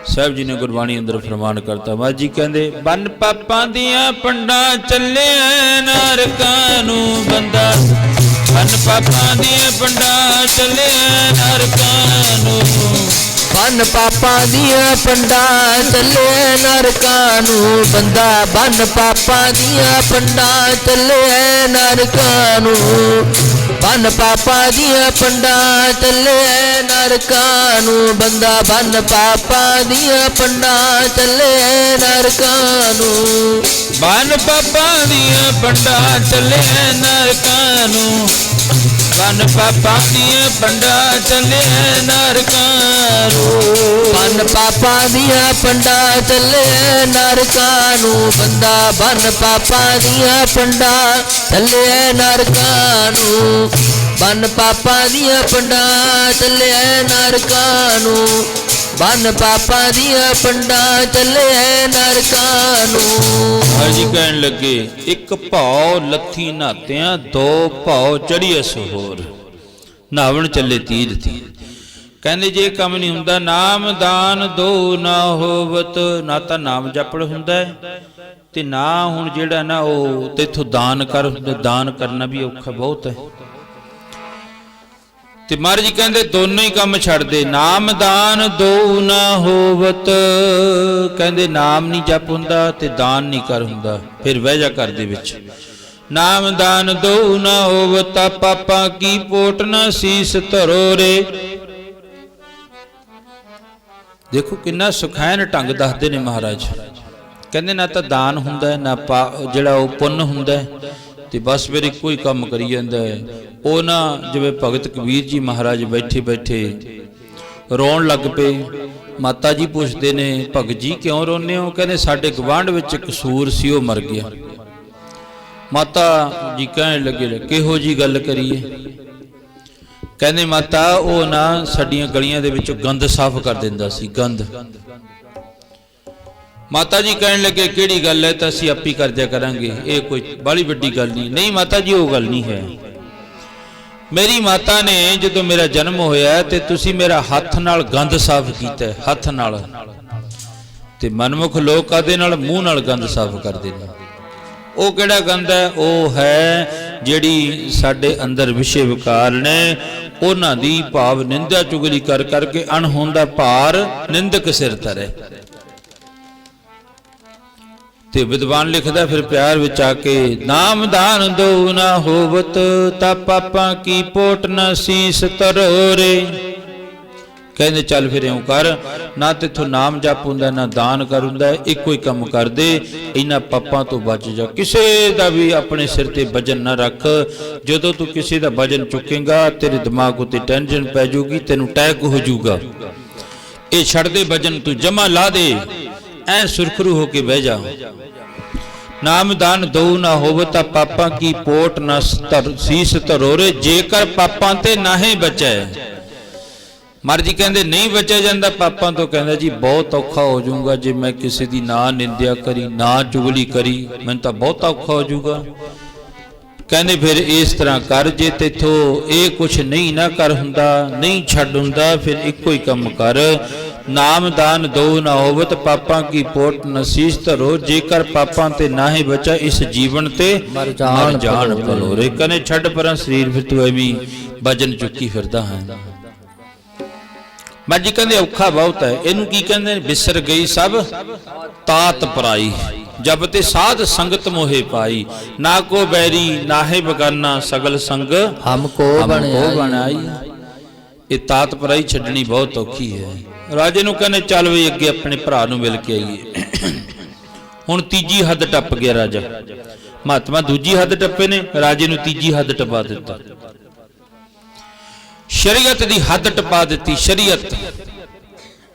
ਸਾਹਿਬ ਜੀ ਨੇ ਗੁਰਬਾਣੀ ਅੰਦਰ ਫਰਮਾਨ ਕਰਤਾ। ਮਹਾਰਾਜ ਜੀ ਕਹਿੰਦੇ, ਬੰਨ ਪਾਪਾਂ ਦੀਆਂ ਪੰਡਾਂ ਚੱਲੇ ਨਰਕਾਂ ਨੂੰ ਬੰਦਾ, ਬੰਨ ਪਾਪਾਂ ਦੀਆਂ ਪੰਡਾਂ ਚੱਲੇ ਨਰਕਾਂ ਨੂੰ, ਬੰਨ ਪਾਪਾਂ ਦੀਆਂ ਪੰਡਾਂ ਚੱਲੇ ਨਰਕਾਂ ਨੂੰ ਬੰਦਾ, ਬੰਨ ਪਾਪਾਂ ਦੀਆਂ ਪੰਡਾਂ ਚੱਲੇ ਨਰਕਾਂ ਨੂੰ, ਬੰਨ ਪਾਪਾਂ ਦੀਆਂ ਪੰਡਾਂ ਚੱਲੇ ਨਰਕਾਂ ਨੂੰ ਬੰਦਾ, ਬੰਨ ਪਾਪਾਂ ਦੀਆਂ ਪੰਡਾਂ ਚੱਲੇ ਨਰਕਾਂ ਨੂੰ, ਬੰਨ ਪਾਪਾਂ ਦੀਆਂ ਪੰਡਾਂ ਚੱਲੇ ਨਰਕਾਂ ਨੂੰ, ਬੰਨ ਪਾਪਾਂ ਦੀਆਂ ਪੰਡਾਂ ਚੱਲੇ ਨਰਕਾਂ ਨੂੰ, ਬੰਨ ਪਾਪਾਂ ਦੀਆਂ ਪੰਡਾਂ ਚੱਲੇ ਨਰਕਾਂ ਨੂੰ ਬੰਦਾ, ਬੰਨ ਪਾਪਾਂ ਦੀਆਂ ਪੰਡਾਂ ਚੱਲੇ ਨਰਕਾਂ ਨੂੰ, ਬੰਨ ਪਾਪਾਂ ਦੀਆਂ ਪੰਡਾਂ ਚੱਲੇ ਨਰਕਾਂ ਨੂੰ, ਬੰਨ ਪਾਪਾਂ ਦੀਆਂ ਪੰਡਾਂ ਚੱਲੇ ਨਰਕਾਂ ਨੂੰ। ਹਾਂਜੀ ਕਹਿਣ ਲੱਗੇ, ਇੱਕ ਭਾਉ ਲੱਥੀ ਨਾਤਿਆਂ, ਦੋ ਭਾਉ ਚੜੀਏ ਸਹੋਰ, ਨਾਵਣ ਚੱਲੇ ਤੀਰਥੀ। ਕਹਿੰਦੇ ਜੇ ਕੰਮ ਨਹੀਂ ਹੁੰਦਾ, ਨਾਮ ਦਾਨ ਦੋ ਨਾ ਹੋਵਤ, ਨਾ ਤਾਂ ਨਾਮ ਜਪੜ ਹੁੰਦਾ ਤੇ ਨਾ ਹੁਣ ਜਿਹੜਾ ਨਾ ਉਹ ਤੇਥੋਂ ਦਾਨ ਕਰ, ਦਾਨ ਕਰਨਾ ਵੀ ਔਖਾ ਬਹੁਤ ਹੈ। ਤੇ ਮਹਾਰਾਜ ਜੀ ਕਹਿੰਦੇ ਦੋਨੋਂ ਹੀ ਕੰਮ ਛੱਡ ਦੇ, ਨਾਮ ਦਾਨ ਦੋ ਨਾ ਹੋਵਤ। ਕਹਿੰਦੇ ਨਾਮ ਨਹੀਂ ਜਪ ਹੁੰਦਾ ਤੇ ਦਾਨ ਨਹੀਂ ਕਰ ਹੁੰਦਾ, ਫਿਰ ਬਹਿ ਜਾ ਘਰ ਦੇ ਵਿੱਚ। ਨਾਮ ਦਾਨ ਦੋ ਨਾ ਹੋਵਤ, ਪਾਪਾਂ ਕੀ ਪੋਟ ਨਾ ਸੀਸ ਧਰੋ ਰੇ। ਦੇਖੋ ਕਿੰਨਾ ਸੁਖੈਨ ਢੰਗ ਦੱਸਦੇ ਨੇ ਮਹਾਰਾਜ। ਕਹਿੰਦੇ ਨਾ ਤਾਂ ਦਾਨ ਹੁੰਦਾ ਨਾ ਜਿਹੜਾ ਉਹ ਪੁੰਨ ਹੁੰਦਾ, ਤੇ ਬਸ ਫਿਰ ਇੱਕੋ ਹੀ ਕੰਮ ਕਰੀ ਜਾਂਦਾ ਹੈ। ਉਹ ਨਾ ਜਿਵੇਂ ਭਗਤ ਕਬੀਰ ਜੀ ਮਹਾਰਾਜ ਬੈਠੇ ਬੈਠੇ ਰੋਣ ਲੱਗ ਪਏ। ਮਾਤਾ ਜੀ ਪੁੱਛਦੇ ਨੇ, ਭਗਤ ਜੀ ਕਿਉਂ ਰੋਂਦੇ ਹੋ? ਕਹਿੰਦੇ ਸਾਡੇ ਗਵਾਂਢ ਵਿੱਚ ਇੱਕ ਸੂਰ ਸੀ, ਉਹ ਮਰ ਗਿਆ। ਮਾਤਾ ਜੀ ਕਹਿਣ ਲੱਗੇ, ਕਿਹੋ ਜੀ ਗੱਲ ਕਰੀਏ? ਕਹਿੰਦੇ ਮਾਤਾ ਉਹ ਨਾ ਸਾਡੀਆਂ ਗਲੀਆਂ ਦੇ ਵਿੱਚੋਂ ਗੰਦ ਸਾਫ਼ ਕਰ ਦਿੰਦਾ ਸੀ, ਗੰਦ। ਮਾਤਾ ਜੀ ਕਹਿਣ ਲੱਗੇ ਕਿਹੜੀ ਗੱਲ ਹੈ? ਤਾਂ ਅਸੀਂ ਆਪੀ ਕਰ ਦਿਆ ਕਰਾਂਗੇ, ਇਹ ਕੋਈ ਬੜੀ ਵੱਡੀ ਗੱਲ ਨਹੀਂ। ਨਹੀਂ ਮਾਤਾ ਜੀ ਉਹ ਗੱਲ ਨਹੀਂ ਹੈ। ਮੇਰੀ ਮਾਤਾ ਨੇ ਜਦੋਂ ਮੇਰਾ ਜਨਮ ਹੋਇਆ ਤੇ ਤੁਸੀਂ ਮੇਰਾ ਹੱਥ ਨਾਲ ਗੰਦ ਸਾਫ਼ ਕੀਤਾ, ਹੱਥ ਨਾਲ। ਤੇ ਮਨਮੁਖ ਲੋਕ ਕਾਦੇ ਨਾਲ? ਮੂੰਹ ਨਾਲ ਗੰਦ ਸਾਫ਼ ਕਰਦੇ ਨੇ। ਉਹ ਕਿਹੜਾ ਗੰਦ ਹੈ? ਉਹ ਹੈ ਜਿਹੜੀ ਸਾਡੇ ਅੰਦਰ ਵਿਸ਼ੇ ਵਿਕਾਰ ਨੇ, ਉਹਨਾਂ ਦੀ ਭਾਵ ਨਿੰਦਾ ਚੁਗਲੀ ਕਰ ਕਰਕੇ ਅਣਹੋਂਦ ਦਾ ਭਾਰ ਨਿੰਦਕ ਸਿਰ ਧਰੇ। ਤੇ ਵਿਦਵਾਨ ਲਿਖਦਾ ਫਿਰ ਪਿਆਰ ਵਿੱਚ ਆ ਕੇ, ਨਾਮ ਦਾਨ ਦੋ ਨਾ ਹੋਵਤ, ਤਾ ਪਾਪਾਂ ਕੀ ਪੋਟ ਨਾ ਸੀਸ ਧਰੋ ਰੇ। ਕਹਿੰਦੇ ਚੱਲ ਫਿਰ ਇਉਂ ਕਰ, ਨਾ ਤੇਥੋਂ ਨਾਮ ਜਪ ਹੁੰਦਾ ਨਾ ਦਾਨ ਕਰ ਹੁੰਦਾ, ਇੱਕੋ ਹੀ ਕੰਮ ਕਰ ਦੇ, ਇਹਨਾਂ ਪਾਪਾਂ ਤੋਂ ਬਚ ਜਾ। ਕਿਸੇ ਦਾ ਵੀ ਆਪਣੇ ਸਿਰ ਤੇ ਵਜਨ ਨਾ ਰੱਖ। ਜਦੋਂ ਤੂੰ ਕਿਸੇ ਦਾ ਵਜਨ ਚੁੱਕੇਗਾ ਤੇਰੇ ਦਿਮਾਗ ਉੱਤੇ ਟੈਨਸ਼ਨ ਪੈ ਜਾਊਗੀ, ਤੈਨੂੰ ਅਟੈਕ ਹੋ ਜਾਊਗਾ। ਇਹ ਛੱਡ ਦੇ ਵਜਨ, ਤੂੰ ਜਮਾ ਲਾ ਦੇ, ਐ ਸੁਰਖਰੂ ਹੋ ਕੇ ਬਹਿ ਜਾ। ਨਾਮ ਦਾਨ ਦੋ ਨਾ ਹੋਵਤ, ਪਾਪਾਂ ਕੀ ਪੋਟ ਨਾ ਸੀਸ ਧਰੋ ਰੇ। ਜੇਕਰ ਪਾਪਾਂ ਤੇ ਨਾਹੀਂ ਬਚੈ, ਮਹਾਰਾਜ ਜੀ ਕਹਿੰਦੇ ਨਹੀਂ ਬਚਿਆ ਜਾਂਦਾ ਪਾਪਾਂ ਤੋਂ। ਕਹਿੰਦਾ ਜੀ ਬਹੁਤ ਔਖਾ ਹੋ ਜਾਊਗਾ ਜੇ ਮੈਂ ਕਿਸੇ ਦੀ ਨਾ ਨਿੰਦਿਆ ਕਰੀ, ਨਾ ਚੁਗਲੀ ਕਰੀ, ਮੈਨੂੰ ਤਾਂ ਬਹੁਤ ਔਖਾ ਹੋ ਜਾਊਗਾ। ਕਹਿੰਦੇ ਫਿਰ ਇਸ ਤਰ੍ਹਾਂ ਕਰ, ਜੇ ਤੇਥੋਂ ਇਹ ਕੁਛ ਨਹੀਂ ਨਾ ਕਰ ਹੁੰਦਾ, ਨਹੀਂ ਛੱਡ ਹੁੰਦਾ, ਫਿਰ ਇੱਕੋ ਹੀ ਕੰਮ ਕਰ, ਨਾਮ ਦਾਨ ਦੋ ਨਾ ਹੋਵਤ, ਪਾਪਾਂ ਕੀ ਪੋਟ ਨਸੀਸ ਧਰੋ। ਜੇਕਰ ਪਾਪਾਂ ਤੇ ਨਾ ਹੀ ਬਚਾ, ਇਸ ਜੀਵਨ ਤੇ ਮਰ ਜਾਣ ਭਲੋਰੇ। ਕਹਿੰਦੇ ਛੱਡ ਪਰਾਂ ਸਰੀਰ, ਫਿਰ ਤੂੰ ਐਵੇਂ ਵਜਨ ਚੁੱਕੀ ਫਿਰਦਾ ਹੈ। ਮਹਾਰਾਜ ਜੀ ਕਹਿੰਦੇ ਔਖਾ ਬਹੁਤ ਹੈ। ਇਹਨੂੰ ਕੀ ਕਹਿੰਦੇ? ਵਿਸਰ ਗਈ ਸਭ ਤਾਤ ਪਰਾਈ, ਜਬ ਤੇ ਸਾਧ ਸੰਗਤ ਮੋਹੇ ਪਾਈ। ਨਾ ਕੋ ਬੈਰੀ ਨਾਹੇ ਬਗਾਨਾ, ਸਗਲ ਸੰਗ ਹਮਕੋ ਬਣਾਈ। ਇਹ ਤਾਤ ਪਰਾਈ ਛੱਡਣੀ ਬਹੁਤ ਔਖੀ ਹੈ। ਰਾਜੇ ਨੂੰ ਕਹਿੰਦੇ ਚੱਲ ਵੀ ਅੱਗੇ ਆਪਣੇ ਭਰਾ ਨੂੰ ਮਿਲ ਕੇ ਆਈਏ। ਹੁਣ ਤੀਜੀ ਹੱਦ ਟੱਪ ਗਿਆ ਰਾਜਾ। ਮਹਾਤਮਾ ਦੂਜੀ ਹੱਦ ਟੱਪੇ ਨੇ, ਰਾਜੇ ਨੂੰ ਤੀਜੀ ਹੱਦ ਟਪਾ ਦਿੱਤਾ। ਸ਼ਰੀਅਤ ਦੀ ਹੱਦ ਟਪਾ ਦਿੱਤੀ। ਸ਼ਰੀਅਤ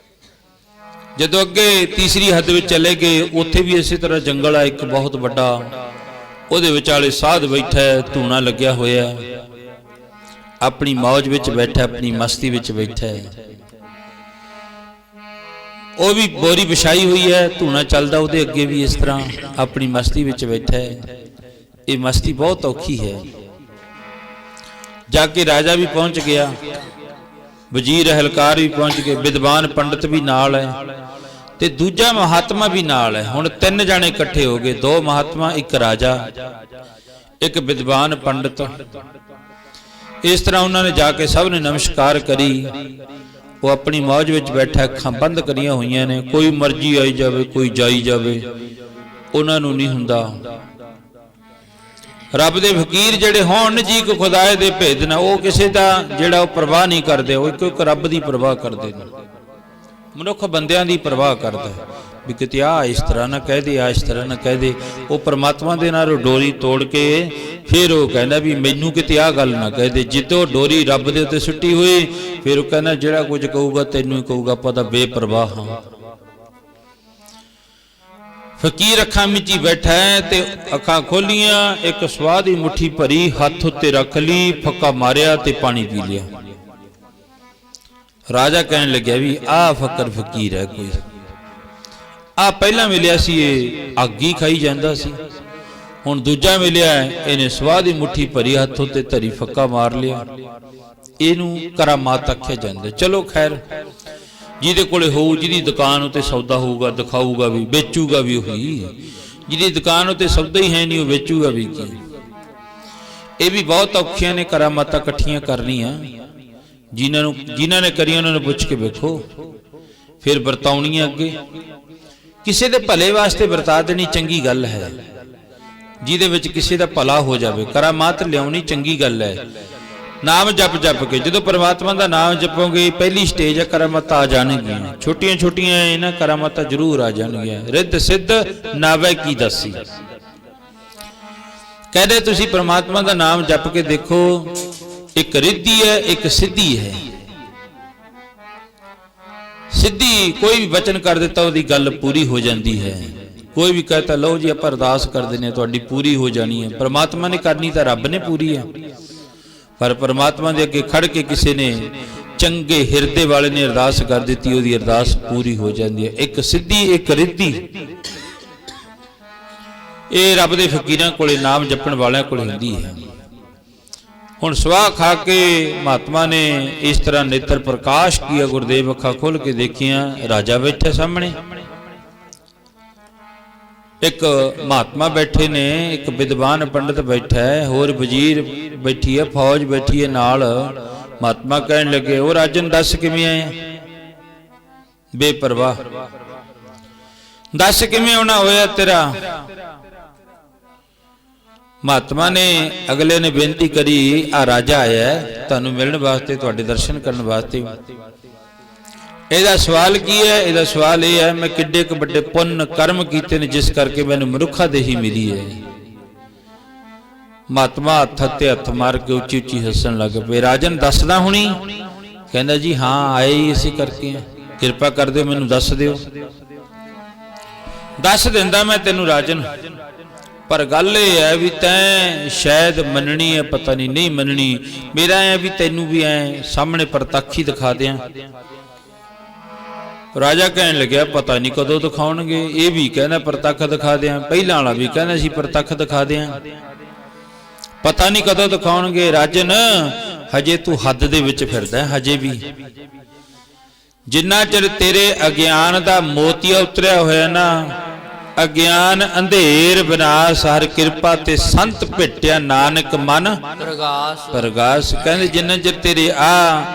ਜਦੋਂ ਅੱਗੇ ਤੀਸਰੀ ਹੱਦ ਵਿੱਚ ਚਲੇ ਗਏ, ਉੱਥੇ ਵੀ ਇਸੇ ਤਰ੍ਹਾਂ ਜੰਗਲ ਆ ਇੱਕ ਬਹੁਤ ਵੱਡਾ, ਉਹਦੇ ਵਿਚਾਲੇ ਸਾਧ ਬੈਠਾ ਹੈ, ਧੂਣਾ ਲੱਗਿਆ ਹੋਇਆ, ਆਪਣੀ ਮੌਜ ਵਿੱਚ ਬੈਠਾ, ਆਪਣੀ ਮਸਤੀ ਵਿੱਚ ਬੈਠਾ ਹੈ। ਉਹ ਵੀ ਬੋਰੀ ਵਿਛਾਈ ਹੋਈ ਹੈ, ਧੂਣਾ ਚੱਲਦਾ ਉਹਦੇ ਅੱਗੇ ਵੀ ਇਸ ਤਰ੍ਹਾਂ ਆਪਣੀ ਮਸਤੀ ਵਿੱਚ ਬੈਠਾ ਹੈ। ਇਹ ਮਸਤੀ ਬਹੁਤ ਔਖੀ ਹੈ। ਜਾ ਕੇ ਰਾਜਾ ਵੀ ਪਹੁੰਚ ਗਿਆ, ਵਜ਼ੀਰ ਅਹਿਲਕਾਰ ਵੀ ਪਹੁੰਚ ਗਏ, ਵਿਦਵਾਨ ਪੰਡਤ ਵੀ ਨਾਲ ਹੈ ਤੇ ਦੂਜਾ ਮਹਾਤਮਾ ਵੀ ਨਾਲ ਹੈ। ਹੁਣ ਤਿੰਨ ਜਾਣੇ ਇਕੱਠੇ ਹੋ ਗਏ, ਦੋ ਮਹਾਤਮਾ, ਇੱਕ ਰਾਜਾ, ਇੱਕ ਵਿਦਵਾਨ ਪੰਡਤ। ਇਸ ਤਰ੍ਹਾਂ ਉਹਨਾਂ ਨੇ ਜਾ ਕੇ ਸਭ ਨੇ ਨਮਸਕਾਰ ਕਰੀ। ਉਹ ਆਪਣੀ ਮੌਜ ਵਿੱਚ ਬੈਠਾ, ਅੱਖਾਂ ਬੰਦ ਕਰੀਆਂ ਹੋਈਆਂ ਨੇ। ਕੋਈ ਮਰਜ਼ੀ ਆਈ ਜਾਵੇ, ਕੋਈ ਜਾਈ ਜਾਵੇ, ਉਹਨਾਂ ਨੂੰ ਨਹੀਂ ਹੁੰਦਾ। ਰੱਬ ਦੇ ਫਕੀਰ ਜਿਹੜੇ ਹੋਣ ਜੀ ਕੋ ਖੁਦਾਏ ਦੇ ਭੇਦ ਨਾ, ਉਹ ਕਿਸੇ ਦਾ ਜਿਹੜਾ ਉਹ ਪਰਵਾਹ ਨਹੀਂ ਕਰਦੇ, ਉਹ ਇੱਕ ਰੱਬ ਦੀ ਪਰਵਾਹ ਕਰਦੇ ਨੇ। ਮਨੁੱਖ ਬੰਦਿਆਂ ਦੀ ਪਰਵਾਹ ਕਰਦਾ ਹੈ ਵੀ ਕਿਤੇ ਆ ਇਸ ਤਰ੍ਹਾਂ ਨਾ ਕਹਿ ਦੇ, ਆ ਇਸ ਤਰ੍ਹਾਂ ਨਾ ਕਹਿ ਦੇ। ਉਹ ਪਰਮਾਤਮਾ ਦੇ ਨਾਲ ਡੋਰੀ ਤੋੜ ਕੇ ਫਿਰ ਉਹ ਕਹਿੰਦਾ ਵੀ ਮੈਨੂੰ ਕਿਤੇ ਆ ਗੱਲ ਨਾ ਕਹਿ ਦੇ। ਜਿੱਦੋਂ ਡੋਰੀ ਰੱਬ ਦੇ ਉੱਤੇ ਸੁੱਟੀ ਹੋਈ, ਫਿਰ ਉਹ ਕਹਿੰਦਾ ਜਿਹੜਾ ਕੁਝ ਕਹੂਗਾ ਤੈਨੂੰ ਹੀ ਕਹੂਗਾ, ਆਪਾਂ ਤਾਂ ਬੇਪਰਵਾਹ ਹਾਂ। ਫਕੀਰ ਅੱਖਾਂ ਮੀਚੀ ਬੈਠਾ ਹੈ ਤੇ ਅੱਖਾਂ ਖੋਲੀਆਂ, ਇੱਕ ਸਵਾਹ ਦੀ ਮੁੱਠੀ ਭਰੀ ਹੱਥ ਉੱਤੇ ਰੱਖ ਲਈ, ਫੱਕਾ ਮਾਰਿਆ ਤੇ ਪਾਣੀ ਪੀ ਲਿਆ। ਰਾਜਾ ਕਹਿਣ ਲੱਗਿਆ ਵੀ ਆਹ ਫਕਰ ਫਕੀਰ ਹੈ ਕੋਈ, ਆ ਪਹਿਲਾਂ ਮਿਲਿਆ ਸੀ ਇਹ ਅੱਗ ਹੀ ਖਾਈ ਜਾਂਦਾ ਸੀ, ਹੁਣ ਦੂਜਾ ਮਿਲਿਆ ਇਹਨੇ ਸਵਾਹ ਦੀ ਮੁੱਠੀ ਭਰੀ ਹੱਥ ਉੱਤੇ ਧਰੀ ਫੱਕਾ ਮਾਰ ਲਿਆ। ਇਹਨੂੰ ਕਰਾਮਾਤ ਆਖਿਆ ਜਾਂਦਾ। ਚਲੋ ਖੈਰ, ਜਿਹਦੇ ਕੋਲੇ ਹੋਊ, ਜਿਹਦੀ ਦੁਕਾਨ ਉੱਤੇ ਸੌਦਾ ਹੋਊਗਾ, ਦਿਖਾਊਗਾ ਵੀ, ਵੇਚੂਗਾ ਵੀ ਉਹੀ। ਜਿਹਦੀ ਦੁਕਾਨ ਉੱਤੇ ਸੌਦਾ ਹੀ ਹੈ ਨਹੀਂ, ਉਹ ਵੇਚੂਗਾ ਵੀ ਕੀ। ਇਹ ਵੀ ਬਹੁਤ ਔਖੀਆਂ ਨੇ ਕਰਾਮਾਤਾਂ ਇਕੱਠੀਆਂ ਕਰਨੀਆਂ। ਜਿਨ੍ਹਾਂ ਨੇ ਕਰੀਆਂ ਉਹਨਾਂ ਨੂੰ ਪੁੱਛ ਕੇ ਵੇਖੋ, ਫਿਰ ਵਰਤਾਉਣੀਆਂ ਅੱਗੇ। ਕਿਸੇ ਦੇ ਭਲੇ ਵਾਸਤੇ ਵਰਤਾ ਦੇਣੀ ਚੰਗੀ ਗੱਲ ਹੈ, ਜਿਹਦੇ ਵਿੱਚ ਕਿਸੇ ਦਾ ਭਲਾ ਹੋ ਜਾਵੇ। ਕਰਾਮਾਤ ਲਿਆਉਣੀ ਚੰਗੀ ਗੱਲ ਹੈ। ਨਾਮ ਜਪ ਜਪ ਕੇ, ਜਦੋਂ ਪਰਮਾਤਮਾ ਦਾ ਨਾਮ ਜਪੋਗੇ, ਪਹਿਲੀ ਸਟੇਜ ਹੈ ਕਰਾਮਾਤਾਂ ਆ ਜਾਣਗੀਆਂ। ਛੋਟੀਆਂ ਛੋਟੀਆਂ ਇਹਨਾਂ ਕਰਾਮਾਤਾਂ ਜ਼ਰੂਰ ਆ ਜਾਣਗੀਆਂ। ਰਿੱਧ ਸਿੱਧ ਨਾਵੇ ਕੀ ਦੱਸੀ, ਕਹਿੰਦੇ ਤੁਸੀਂ ਪਰਮਾਤਮਾ ਦਾ ਨਾਮ ਜਪ ਕੇ ਦੇਖੋ, ਇੱਕ ਰਿੱਧੀ ਹੈ, ਇੱਕ ਸਿੱਧੀ ਹੈ। ਸਿੱਧੀ ਕੋਈ ਵੀ ਵਚਨ ਕਰ ਦਿੱਤਾ ਉਹਦੀ ਗੱਲ ਪੂਰੀ ਹੋ ਜਾਂਦੀ ਹੈ। ਕੋਈ ਵੀ ਕਹਤਾ ਲਓ ਜੀ ਆਪਾਂ ਅਰਦਾਸ ਕਰ ਦਿੰਦੇ ਹਾਂ ਤੁਹਾਡੀ ਪੂਰੀ ਹੋ ਜਾਣੀ ਹੈ। ਪਰਮਾਤਮਾ ਨੇ ਕਰਨੀ ਤਾਂ ਰੱਬ ਨੇ ਪੂਰੀ ਹੈ, ਪਰ ਪਰਮਾਤਮਾ ਦੇ ਅੱਗੇ ਖੜ ਕੇ ਕਿਸੇ ਨੇ ਚੰਗੇ ਹਿਰਦੇ ਵਾਲੇ ਨੇ ਅਰਦਾਸ ਕਰ ਦਿੱਤੀ, ਉਹਦੀ ਅਰਦਾਸ ਪੂਰੀ ਹੋ ਜਾਂਦੀ ਹੈ। ਇੱਕ ਸਿੱਧੀ, ਇੱਕ ਰਿੱਧੀ। ਇਹ ਰੱਬ ਦੇ ਫਕੀਰਾਂ ਕੋਲੇ, ਨਾਮ ਜਪਣ ਵਾਲਿਆਂ ਕੋਲੇ ਹੁੰਦੀ ਹੈ। ਹੁਣ ਸਵਾਹ ਖਾ ਕੇ ਮਹਾਤਮਾ ਨੇ ਇਸ ਤਰ੍ਹਾਂ ਨੇਤਰ ਪ੍ਰਕਾਸ਼ ਕੀਆ। ਗੁਰਦੇਵ ਅੱਖਾਂ ਖੋਲ ਕੇ ਦੇਖੀਆਂ, ਰਾਜਾ ਬੈਠਾ ਸਾਹਮਣੇ, ਇੱਕ ਮਹਾਤਮਾ ਬੈਠੇ ਨੇ, ਇੱਕ ਵਿਦਵਾਨ ਪੰਡਤ ਬੈਠਾ ਹੈ, ਹੋਰ ਵਜ਼ੀਰ ਬੈਠੀ ਹੈ, ਫੌਜ ਬੈਠੀ ਹੈ ਨਾਲ। ਮਹਾਤਮਾ ਕਹਿਣ ਲੱਗੇ, ਉਹ ਰਾਜਨ ਦੱਸ ਕਿਵੇਂ ਆਏ? ਬੇਪਰਵਾਹ। ਦੱਸ ਕਿਵੇਂ ਆਉਣਾ ਹੋਇਆ ਤੇਰਾ? ਮਹਾਤਮਾ ਨੇ ਅਗਲੇ ਨੇ ਬੇਨਤੀ ਕਰੀ, ਆ ਰਾਜਾ ਆਇਆ ਤੁਹਾਨੂੰ ਮਿਲਣ ਵਾਸਤੇ, ਤੁਹਾਡੇ ਦਰਸ਼ਨ ਕਰਨ ਵਾਸਤੇ। ਇਹਦਾ ਸਵਾਲ ਕੀ ਹੈ? ਇਹਦਾ ਸਵਾਲ ਇਹ ਹੈ, ਮੈਂ ਕਿੱਡੇ ਕੁ ਵੱਡੇ ਪੁੰਨ ਕਰਮ ਕੀਤੇ ਨੇ ਜਿਸ ਕਰਕੇ ਮੈਨੂੰ ਮਨੁੱਖਾ ਦੇਹੀ ਮਿਲੀ ਹੈ। ਮਹਾਤਮਾ ਹੱਥ ਤੇ ਹੱਥ ਮਾਰ ਕੇ ਉੱਚੀ ਉੱਚੀ ਹੱਸਣ ਲੱਗ ਪਏ। ਰਾਜਨ ਦੱਸਦਾ ਹੁਣੀ? ਕਹਿੰਦਾ ਜੀ ਹਾਂ, ਆਏ ਹੀ ਇਸੇ ਕਰਕੇ, ਕਿਰਪਾ ਕਰ ਦਿਓ ਮੈਨੂੰ ਦੱਸ ਦਿਓ। ਦੱਸ ਦਿੰਦਾ ਮੈਂ ਤੈਨੂੰ ਰਾਜਨ, ਪਰ ਗੱਲ ਇਹ ਹੈ ਵੀ ਤੈਂ ਸ਼ਾਇਦ ਮੰਨਣੀ ਹੈ, ਪਤਾ ਨਹੀਂ ਮੰਨਣੀ। ਮੇਰਾ ਐ ਵੀ ਤੈਨੂੰ ਵੀ ਐ ਸਾਹਮਣੇ ਪ੍ਰਤੱਖ ਹੀ ਦਿਖਾ ਦਿਆਂ। ਰਾਜਾ ਕਹਿਣ ਲੱਗਿਆ ਪਤਾ ਨਹੀਂ ਕਦੋਂ ਦਿਖਾਉਣਗੇ। ਇਹ ਵੀ ਕਹਿੰਦਾ ਪ੍ਰਤੱਖ ਦਿਖਾ ਦਿਆਂ, ਪਹਿਲਾਂ ਵਾਲਾ ਵੀ ਕਹਿੰਦਾ ਸੀ ਪ੍ਰਤੱਖ ਦਿਖਾ ਦਿਆਂ, ਪਤਾ ਨਹੀਂ ਕਦੋਂ ਦਿਖਾਉਣਗੇ। ਰਾਜਨ ਹਜੇ ਤੂੰ ਹੱਦ ਦੇ ਵਿੱਚ ਫਿਰਦਾ, ਹਜੇ ਵੀ। ਜਿੰਨਾ ਚਿਰ ਤੇਰੇ ਅਗਿਆਨ ਦਾ ਮੋਤੀਆ ਉਤਰਿਆ ਹੋਇਆ ਨਾ, ਅਗਿਆਨ ਅੰਧੇਰ ਵਿਨਾਸ਼ ਹਰ ਕਿਰਪਾ ਤੇ ਸੰਤ ਭੇਟਿਆ ਨਾਨਕ ਮਨ ਪ੍ਰਗਾਸ। ਕਹਿੰਦੇ ਜਿੰਨਾ ਚਿਰ ਤੇਰੇ ਆ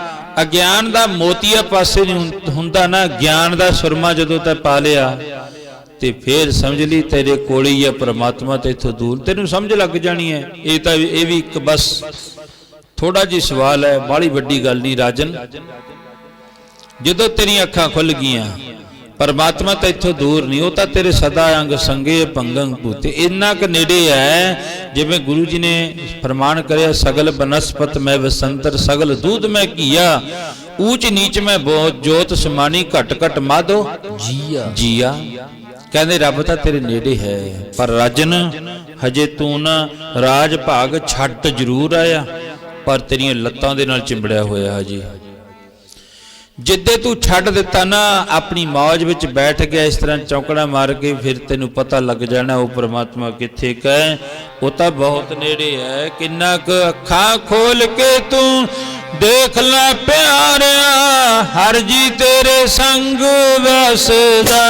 ਅਗਿਆਨ ਦਾ ਮੋਤੀਆ ਪਾਸੇ ਨਹੀਂ ਹੁੰਦਾ ਨਾ, ਗਿਆਨ ਦਾ ਸੁਰਮਾ ਜਦੋਂ ਤੈਂ ਪਾ ਲਿਆ ਤੇ ਫੇਰ ਸਮਝ ਲਈ ਤੇਰੇ ਕੋਲ ਹੀ ਹੈ ਪ੍ਰਮਾਤਮਾ, ਤੇ ਇੱਥੋਂ ਦੂਰ ਤੈਨੂੰ ਸਮਝ ਲੱਗ ਜਾਣੀ ਹੈ। ਇਹ ਵੀ ਇੱਕ ਬਸ ਥੋੜਾ ਜਿਹਾ ਸਵਾਲ ਹੈ, ਬਾਹਲੀ ਵੱਡੀ ਗੱਲ ਨਹੀਂ ਰਾਜਨ। ਜਦੋਂ ਤੇਰੀਆਂ ਅੱਖਾਂ ਖੁੱਲ ਗਈਆਂ, ਪਰਮਾਤਮਾ ਤਾਂ ਇੱਥੋਂ ਦੂਰ ਨਹੀਂ, ਉਹ ਤਾਂ ਤੇਰੇ ਸਦਾ ਅੰਗ ਸੰਗੇ ਭੰਗੰ ਭੂਤੇ, ਇੰਨਾ ਕੁ ਨੇੜੇ ਹੈ। ਜਿਵੇਂ ਗੁਰੂ ਜੀ ਨੇ ਫਰਮਾਨ ਕਰਿਆ, ਸਗਲ ਬਨਸਪਤ ਮੈਂ ਵਸੰਤਰ, ਸਗਲ ਦੂਧ ਮੈਂ ਕੀਆ, ਊਚ ਨੀਚ ਮੈਂ ਬਹੁਤ, ਜੋਤ ਸਮਾਨੀ ਘਟ ਘਟ ਮਾਧੋ ਜੀਆ। ਕਹਿੰਦੇ ਰੱਬ ਤਾਂ ਤੇਰੇ ਨੇੜੇ ਹੈ, ਪਰ ਰਾਜਨ ਹਜੇ ਤੂੰ ਨਾ ਰਾਜ ਭਾਗ ਛੱਟ ਜ਼ਰੂਰ ਆਇਆ, ਪਰ ਤੇਰੀਆਂ ਲੱਤਾਂ ਦੇ ਨਾਲ ਚਿੰਬੜਿਆ ਹੋਇਆ ਹਜੇ। ਜਿੱਦੇ ਤੂੰ ਛੱਡ ਦਿੱਤਾ ਨਾ, ਆਪਣੀ ਮੌਜ ਵਿੱਚ ਬੈਠ ਗਿਆ ਇਸ ਤਰ੍ਹਾਂ ਚੌਕੜਾ ਮਾਰ ਕੇ, ਫਿਰ ਤੈਨੂੰ ਪਤਾ ਲੱਗ ਜਾਣਾ ਉਹ ਪ੍ਰਮਾਤਮਾ ਕਿੱਥੇ ਕਹੇ, ਉਹ ਤਾਂ ਬਹੁਤ ਨੇੜੇ ਹੈ। ਕਿੰਨਾ ਕੁ ਅੱਖਾਂ ਖੋਲ ਕੇ ਤੂੰ ਦੇਖ ਲੈ ਪਿਆਰਿਆ, ਹਰ ਜੀ ਤੇਰੇ ਸੰਗ ਵਸਦਾ।